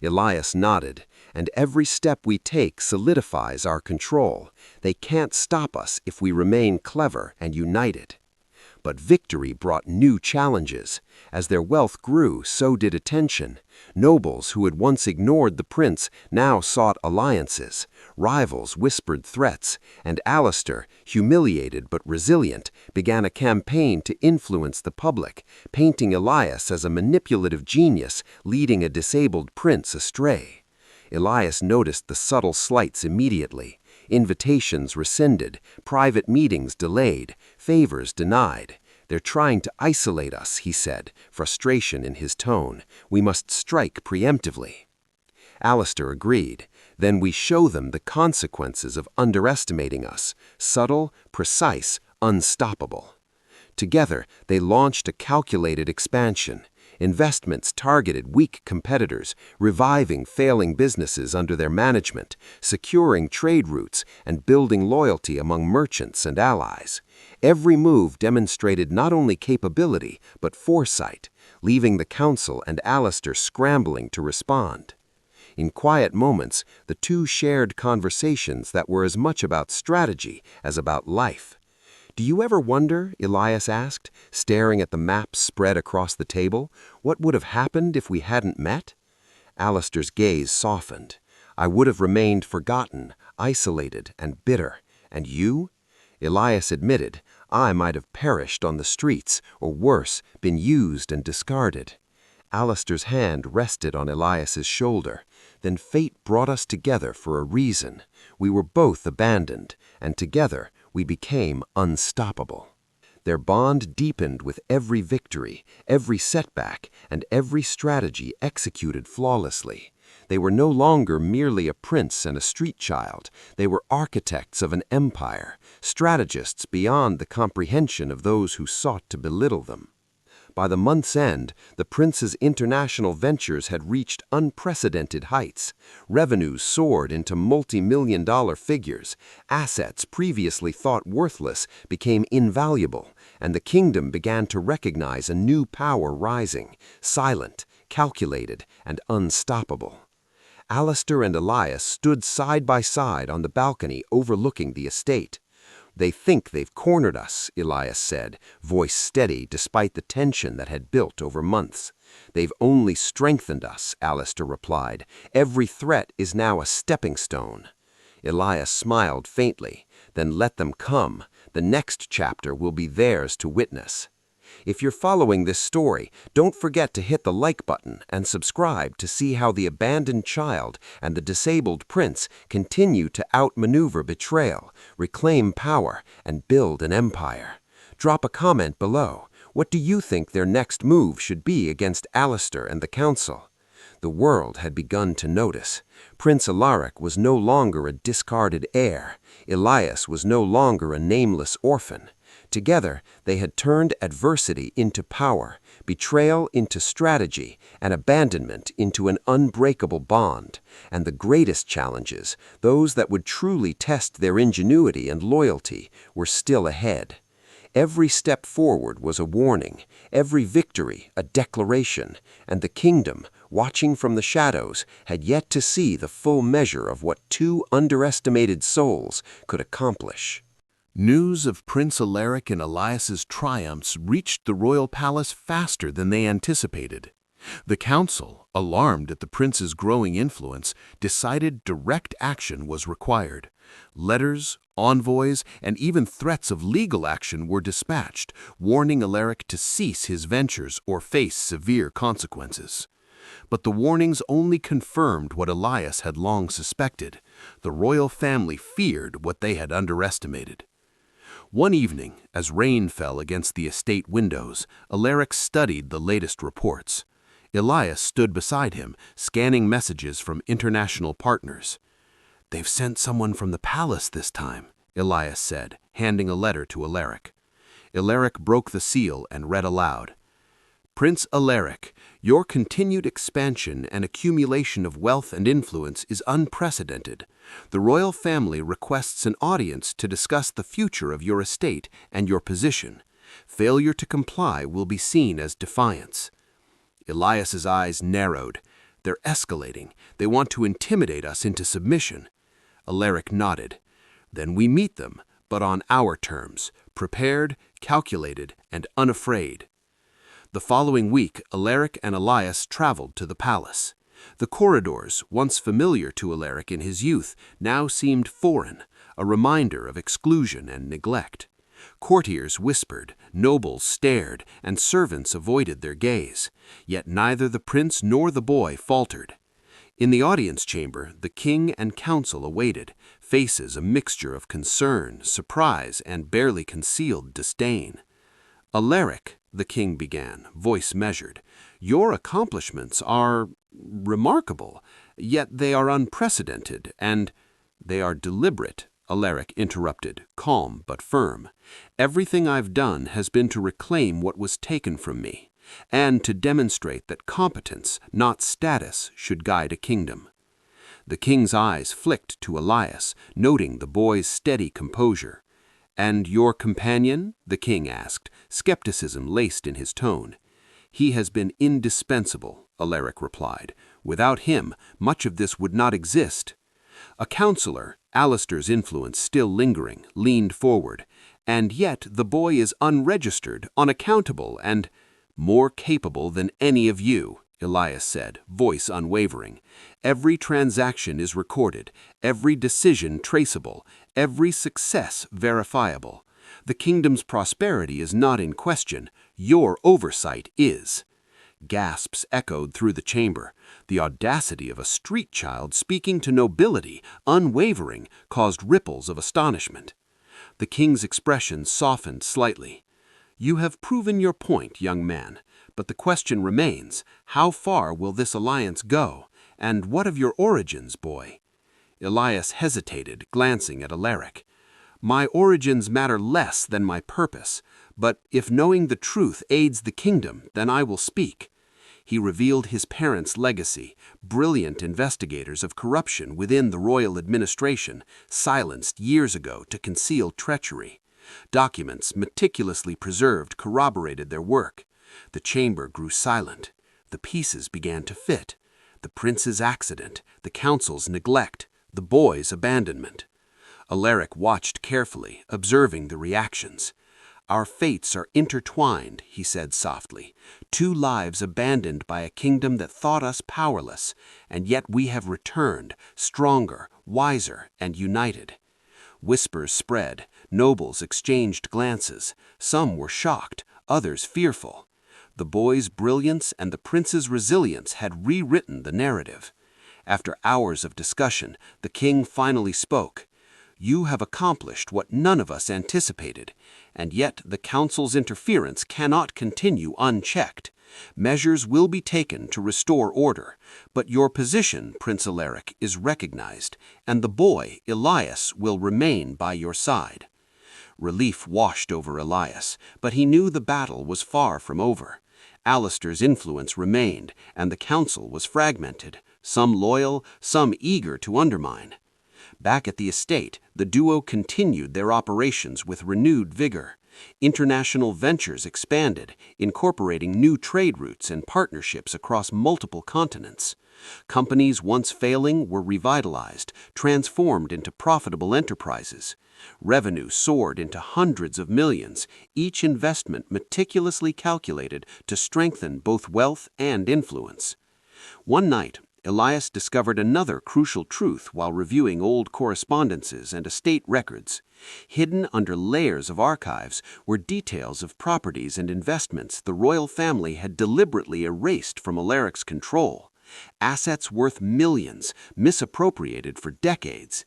S2: Elias nodded. "And every step we take solidifies our control. They can't stop us if we remain clever and united." But victory brought new challenges. As their wealth grew, so did attention. Nobles who had once ignored the prince now sought alliances. Rivals whispered threats, and Alistair, humiliated but resilient, began a campaign to influence the public, painting Elias as a manipulative genius leading a disabled prince astray. Elias noticed the subtle slights immediately. Invitations rescinded, private meetings delayed, favors denied. "They're trying to isolate us," he said, frustration in his tone. "We must strike preemptively." Alistair agreed. "Then we show them the consequences of underestimating us. Subtle, precise, unstoppable." Together, they launched a calculated expansion. Investments targeted weak competitors, reviving failing businesses under their management, securing trade routes, and building loyalty among merchants and allies. Every move demonstrated not only capability, but foresight, leaving the council and Alistair scrambling to respond. In quiet moments, the two shared conversations that were as much about strategy as about life. "Do you ever wonder," Elias asked, staring at the maps spread across the table, "what would have happened if we hadn't met?" Alistair's gaze softened. "I would have remained forgotten, isolated, and bitter. And you?" Elias admitted, "I might have perished on the streets, or worse, been used and discarded." Alistair's hand rested on Elias's shoulder. "Then fate brought us together for a reason. We were both abandoned, and together we became unstoppable." Their bond deepened with every victory, every setback, and every strategy executed flawlessly. They were no longer merely a prince and a street child. They were architects of an empire, strategists beyond the comprehension of those who sought to belittle them. By the month's end, the prince's international ventures had reached unprecedented heights. Revenues soared into multi-million-dollar figures. Assets previously thought worthless became invaluable, and the kingdom began to recognize a new power rising, silent, calculated, and unstoppable. Alistair and Elias stood side by side on the balcony overlooking the estate. "They think they've cornered us," Elias said, voice steady despite the tension that had built over months. "They've only strengthened us," Alistair replied. "Every threat is now a stepping stone." Elias smiled faintly. "Then let them come. The next chapter will be theirs to witness." If you're following this story, don't forget to hit the like button and subscribe to see how the abandoned child and the disabled prince continue to outmaneuver betrayal, reclaim power, and build an empire. Drop a comment below. What do you think their next move should be against Alistair and the council? The world had begun to notice. Prince Alaric was no longer a discarded heir. Elias was no longer a nameless orphan. Together, they had turned adversity into power, betrayal into strategy, and abandonment into an unbreakable bond. And the greatest challenges, those that would truly test their ingenuity and loyalty, were still ahead. Every step forward was a warning, every victory a declaration, and the kingdom, watching from the shadows, had yet to see the full measure of what two underestimated souls could accomplish.
S1: News of Prince Alaric and Elias's triumphs reached the royal palace faster than they anticipated. The council, alarmed at the prince's growing influence, decided direct action was required. Letters, envoys, and even threats of legal action were dispatched, warning Alaric to cease his ventures or face severe consequences. But the warnings only confirmed what Elias had long suspected. The royal family feared what they had underestimated. One evening, as rain fell against the estate windows, Alaric studied the latest reports. Elias stood beside him, scanning messages from international partners. "They've sent someone from the palace this time," Elias said, handing a letter to Alaric. Alaric broke the seal and read aloud. "Prince Alaric, your continued expansion and accumulation of wealth and influence is unprecedented. The royal family requests an audience to discuss the future of your estate and your position. Failure to comply will be seen as defiance." Elias's eyes narrowed. "They're escalating. They want to intimidate us into submission." Alaric nodded. "Then we meet them, but on our terms, prepared, calculated, and unafraid." The following week, Alaric and Elias traveled to the palace. The corridors, once familiar to Alaric in his youth, now seemed foreign, a reminder of exclusion and neglect. Courtiers whispered, nobles stared, and servants avoided their gaze. Yet neither the prince nor the boy faltered. In the audience chamber, the king and council awaited, faces a mixture of concern, surprise, and barely concealed disdain. "Alaric," the king began, voice measured, "your accomplishments are remarkable, yet they are unprecedented, and—" "They are deliberate," Alaric interrupted, calm but firm. "Everything I've done has been to reclaim what was taken from me, and to demonstrate that competence, not status, should guide a kingdom." The king's eyes flicked to Elias, noting the boy's steady composure. "And your companion?" the king asked, skepticism laced in his tone. "He has been indispensable," Alaric replied. "Without him, much of this would not exist." A counselor,
S3: Alistair's influence still lingering, leaned forward. And yet the boy is unregistered, unaccountable, and more capable than any of you, Elias said, voice unwavering. Every transaction is recorded, every decision traceable, every success verifiable. The kingdom's prosperity is not in question, your oversight is. Gasps echoed through the chamber. The audacity of a street child speaking to nobility, unwavering, caused ripples of astonishment. The king's expression softened slightly. You have proven your point, young man, but the question remains, how far will this alliance go? And what of your origins, boy? Elias hesitated, glancing at Alaric. My origins matter less than my purpose, but if knowing the truth aids the kingdom, then I will speak. He revealed his parents' legacy, brilliant investigators of corruption within the royal administration, silenced years ago to conceal treachery. Documents meticulously preserved corroborated their work. The chamber grew silent. The pieces began to fit. The prince's accident, the council's neglect, the boy's abandonment. Alaric watched carefully, observing the reactions. Our fates are intertwined, he said softly. 2 lives abandoned by a kingdom that thought us powerless, and yet we have returned, stronger, wiser, and united. Whispers spread, nobles exchanged glances. Some were shocked, others fearful. The boy's brilliance and the prince's resilience had rewritten the narrative. After hours of discussion, the king finally spoke. You have accomplished what none of us anticipated, and yet the council's interference cannot continue unchecked. Measures will be taken to restore order, but your position, Prince Alaric, is recognized, and the boy, Elias, will remain by your side. Relief washed over Elias, but he knew the battle was far from over. Alistair's influence remained, and the council was fragmented, some loyal, some eager to undermine. Back at the estate, the duo continued their operations with renewed vigor. International ventures expanded, incorporating new trade routes and partnerships across multiple continents. Companies once failing were revitalized, transformed into profitable enterprises. Revenue soared into hundreds of millions, each investment meticulously calculated to strengthen both wealth and influence. One night, Elias discovered another crucial truth while reviewing old correspondences and estate records. Hidden under layers of archives were details of properties and investments the royal family had deliberately erased from Alaric's control. Assets worth millions, misappropriated for decades.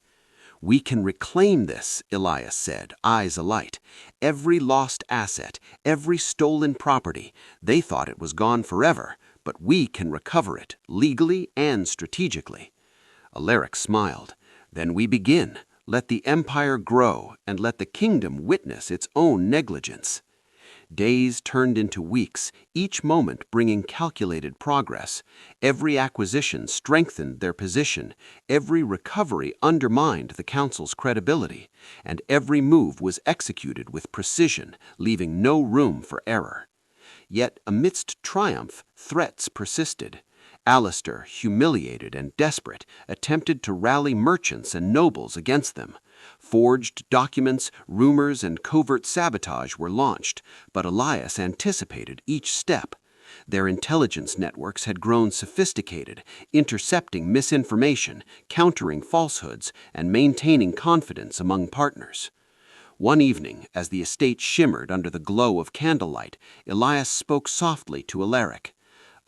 S3: We can reclaim this, Elias said, eyes alight. Every lost asset, every stolen property, they thought it was gone forever. But we can recover it, legally and strategically. Alaric smiled. Then we begin. Let the empire grow, and let the kingdom witness its own negligence. Days turned into weeks, each moment bringing calculated progress. Every acquisition strengthened their position, every recovery undermined the council's credibility, and every move was executed with precision, leaving no room for error. Yet amidst triumph, threats persisted. Alistair, humiliated and desperate, attempted to rally merchants and nobles against them. Forged documents, rumors, and covert sabotage were launched, but Elias anticipated each step. Their intelligence networks had grown sophisticated, intercepting misinformation, countering falsehoods, and maintaining confidence among partners. One evening, as the estate shimmered under the glow of candlelight, Elias spoke softly to Alaric.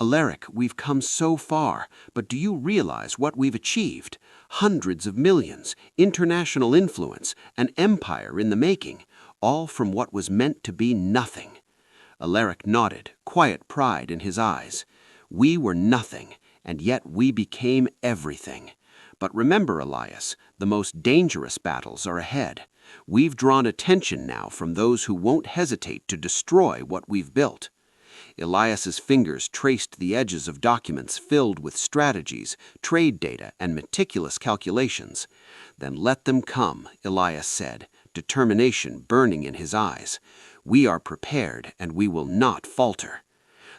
S3: Alaric, we've come so far, but do you realize what we've achieved? Hundreds of millions, international influence, an empire in the making, all from what was meant to be nothing. Alaric nodded, quiet pride in his eyes. We were nothing, and yet we became everything. But remember, Elias, the most dangerous battles are ahead. We've drawn attention now from those who won't hesitate to destroy what we've built. Elias's fingers traced the edges of documents filled with strategies, trade data, and meticulous calculations. Then let them come, Elias said, determination burning in his eyes. We are prepared, and we will not falter.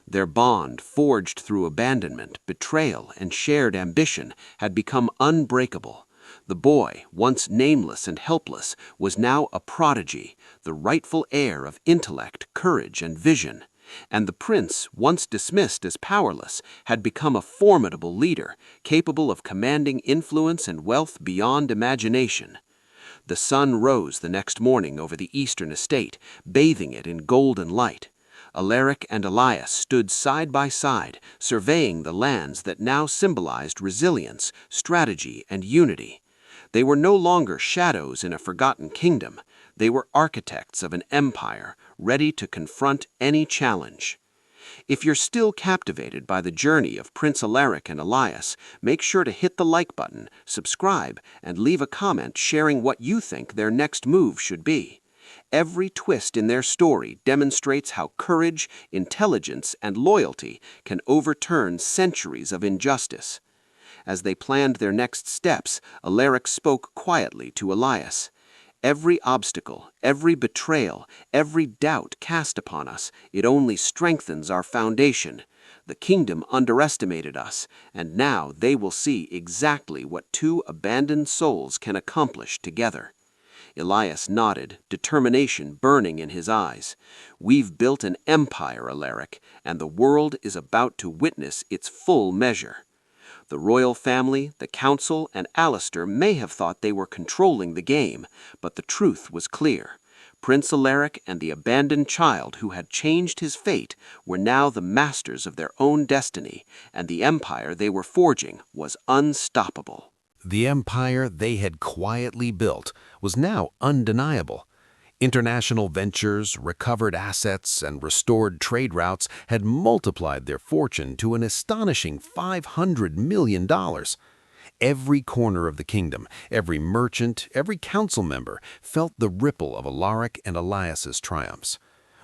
S3: Their bond, forged through abandonment, betrayal, and shared ambition, had become unbreakable. The boy, once nameless and helpless, was now a prodigy, the rightful heir of intellect, courage, and vision. And the prince, once dismissed as powerless, had become a formidable leader, capable of commanding influence and wealth beyond imagination. The sun rose the next morning over the eastern estate, bathing it in golden light. Alaric and Elias stood side by side, surveying the lands that now symbolized resilience, strategy, and unity. They were no longer shadows in a forgotten kingdom. They were architects of an empire, ready to confront any challenge. If you're still captivated by the journey of Prince Alaric and Elias, make sure to hit the like button, subscribe, and leave a comment sharing what you think their next move should be. Every twist in their story demonstrates how courage, intelligence, and loyalty can overturn centuries of injustice. As they planned their next steps, Alaric spoke quietly to Elias. Every obstacle, every betrayal, every doubt cast upon us, it only strengthens our foundation. The kingdom underestimated us, and now they will see exactly what two abandoned souls can accomplish together. Elias nodded, determination burning in his eyes. We've built an empire, Alaric, and the world is about to witness its full measure. The royal family, the council, and Alistair may have thought they were controlling the game, but the truth was clear. Prince Alaric and the abandoned child who had changed his fate were now the masters of their own destiny, and the empire they were forging was unstoppable.
S4: The empire they had quietly built was now undeniable. International ventures, recovered assets, and restored trade routes had multiplied their fortune to an astonishing $500 million. Every corner of the kingdom, every merchant, every council member felt the ripple of Alaric and Elias's triumphs.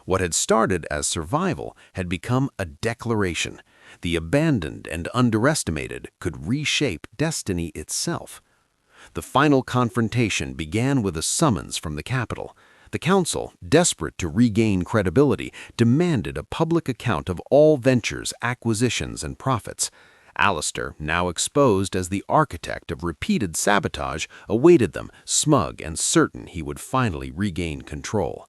S4: What had started as survival had become a declaration. The abandoned and underestimated could reshape destiny itself. The final confrontation began with a summons from the capital. The council, desperate to regain credibility, demanded a public account of all ventures, acquisitions, and profits. Alistair, now exposed as the architect of repeated sabotage, awaited them, smug and certain he would finally regain control.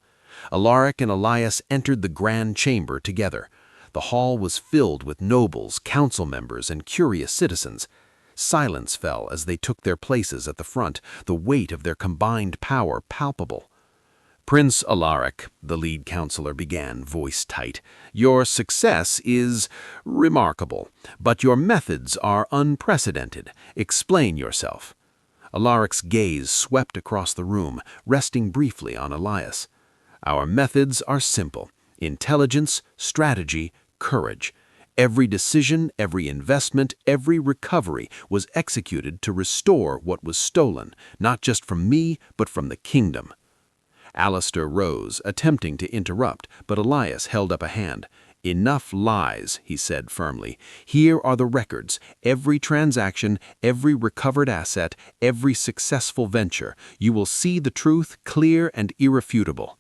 S4: Alaric and Elias entered the grand chamber together. The hall was filled with nobles, council members, and curious citizens. Silence fell as they took their places at the front, the weight of their combined power palpable. "Prince Alaric," the lead counselor began, voice tight, "your success is remarkable, but your methods are unprecedented. Explain yourself." Alaric's gaze swept across the room, resting briefly on Elias. "Our methods are simple: intelligence, strategy, courage. Every decision, every investment, every recovery was executed to restore what was stolen, not just from me, but from the kingdom." Alistair rose, attempting to interrupt, but Elias held up a hand. "Enough lies," he said firmly. "Here are the records, every transaction, every recovered asset, every successful venture. You will see the truth clear and irrefutable."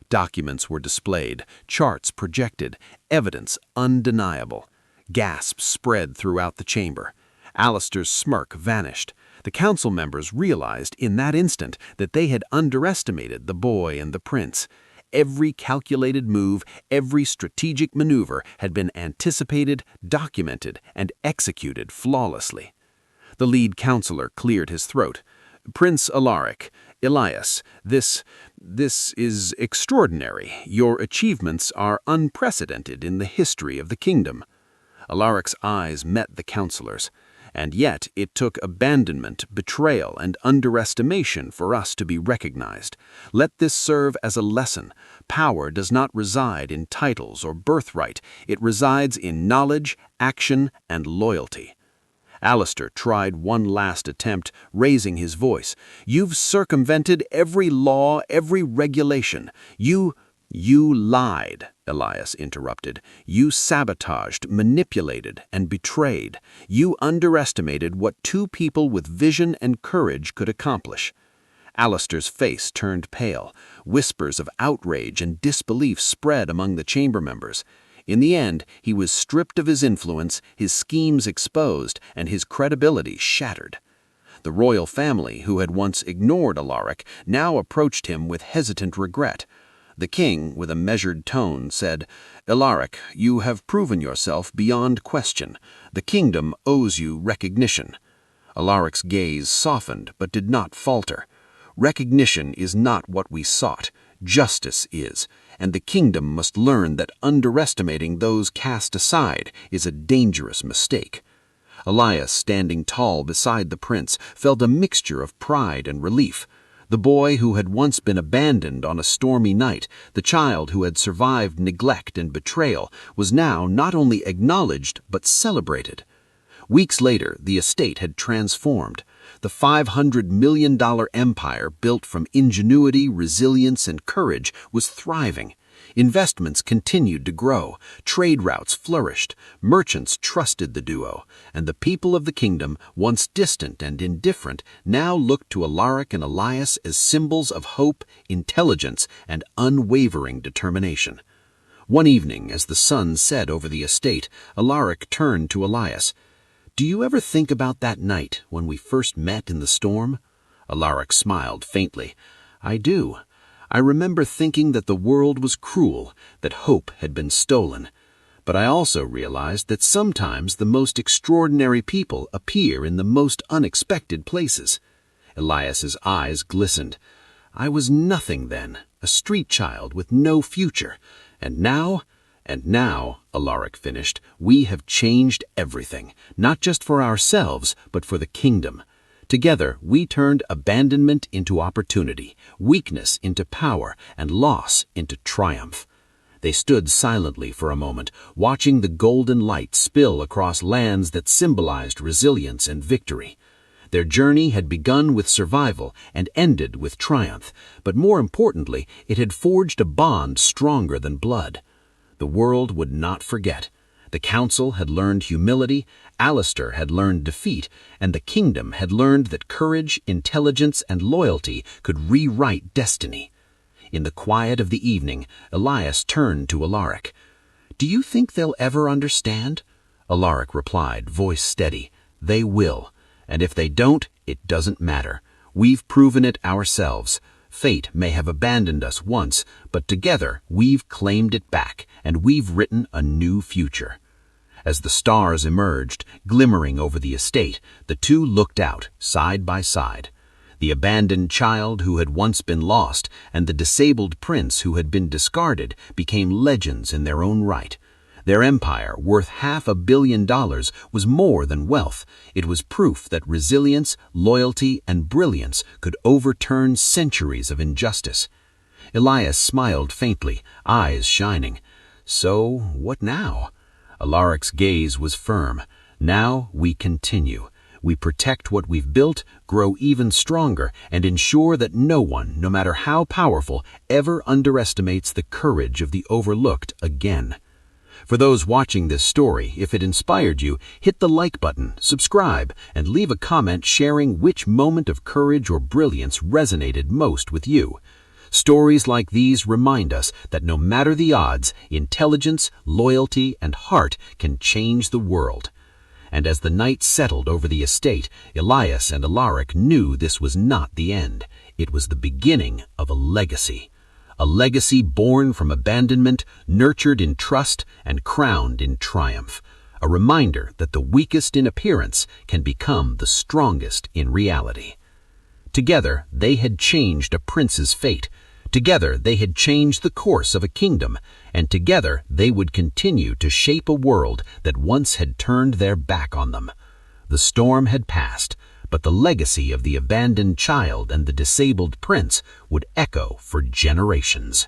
S4: Documents were displayed, charts projected, evidence undeniable. Gasps spread throughout the chamber. Alistair's smirk vanished. The council members realized in that instant that they had underestimated the boy and the prince. Every calculated move, every strategic maneuver had been anticipated, documented, and executed flawlessly. The lead counselor cleared his throat. "Prince Alaric, Elias, this is extraordinary. Your achievements are unprecedented in the history of the kingdom." Alaric's eyes met the counselors. "And yet it took abandonment, betrayal, and underestimation for us to be recognized. Let this serve as a lesson. Power does not reside in titles or birthright. It resides in knowledge, action, and loyalty." Alistair tried one last attempt, raising his voice. "You've circumvented every law, every regulation. You lied," Elias interrupted. "You sabotaged, manipulated, and betrayed. You underestimated what two people with vision and courage could accomplish." Alistair's face turned pale. Whispers of outrage and disbelief spread among the chamber members. In the end, he was stripped of his influence, his schemes exposed, and his credibility shattered.
S3: The royal family, who had once ignored Alaric, now approached him with hesitant regret. The king, with a measured tone, said, "Alaric, you have proven yourself beyond question. The kingdom owes you recognition." Alaric's gaze softened but did not falter. "Recognition is not what we sought. Justice is, and the kingdom must learn that underestimating those cast aside is a dangerous mistake." Elias, standing tall beside the prince, felt a mixture of pride and relief. The boy who had once been abandoned on a stormy night, the child who had survived neglect and betrayal, was now not only acknowledged but celebrated. Weeks later, the estate had transformed. The $500 million empire built from ingenuity, resilience, and courage was thriving. Investments continued to grow, trade routes flourished, merchants trusted the duo, and the people of the kingdom, once distant and indifferent, now looked to Alaric and Elias as symbols of hope, intelligence, and unwavering determination. One evening, as the sun set over the estate, Alaric turned to Elias. "Do you ever think about that night when we first met in the storm?" Alaric smiled faintly. "I do. I remember thinking that the world was cruel, that hope had been stolen. But I also realized that sometimes the most extraordinary people appear in the most unexpected places." Elias's eyes glistened. "I was nothing then, a street child with no future. And now, Alaric finished, we have changed everything, not just for ourselves, but for the kingdom. Together, we turned abandonment into opportunity, weakness into power, and loss into triumph." They stood silently for a moment, watching the golden light spill across lands that symbolized resilience and victory. Their journey had begun with survival and ended with triumph, but more importantly, it had forged a bond stronger than blood. The world would not forget. The council had learned humility, Alistair had learned defeat, and the kingdom had learned that courage, intelligence, and loyalty could rewrite destiny. In the quiet of the evening, Elias turned to Alaric. "Do you think they'll ever understand?" Alaric replied, voice steady, "They will. And if they don't, it doesn't matter. We've proven it ourselves. Fate may have abandoned us once, but together we've claimed it back, and we've written a new future." As the stars emerged, glimmering over the estate, the two looked out, side by side. The abandoned child who had once been lost and the disabled prince who had been discarded became legends in their own right. Their empire, worth $500 million, was more than wealth. It was proof that resilience, loyalty, and brilliance could overturn centuries of injustice. Elias smiled faintly, eyes shining. "So, what now?" Alaric's gaze was firm. "Now we continue. We protect what we've built, grow even stronger, and ensure that no one, no matter how powerful, ever underestimates the courage of the overlooked again." For those watching this story, if it inspired you, hit the like button, subscribe, and leave a comment sharing which moment of courage or brilliance resonated most with you. Stories like these remind us that no matter the odds, intelligence, loyalty, and heart can change the world. And as the night settled over the estate, Elias and Alaric knew this was not the end. It was the beginning of a legacy. A legacy born from abandonment, nurtured in trust, and crowned in triumph. A reminder that the weakest in appearance can become the strongest in reality. Together, they had changed a prince's fate. Together, they had changed the course of a kingdom. And together, they would continue to shape a world that once had turned their back on them. The storm had passed, but the legacy of the abandoned child and the disabled prince would echo for generations.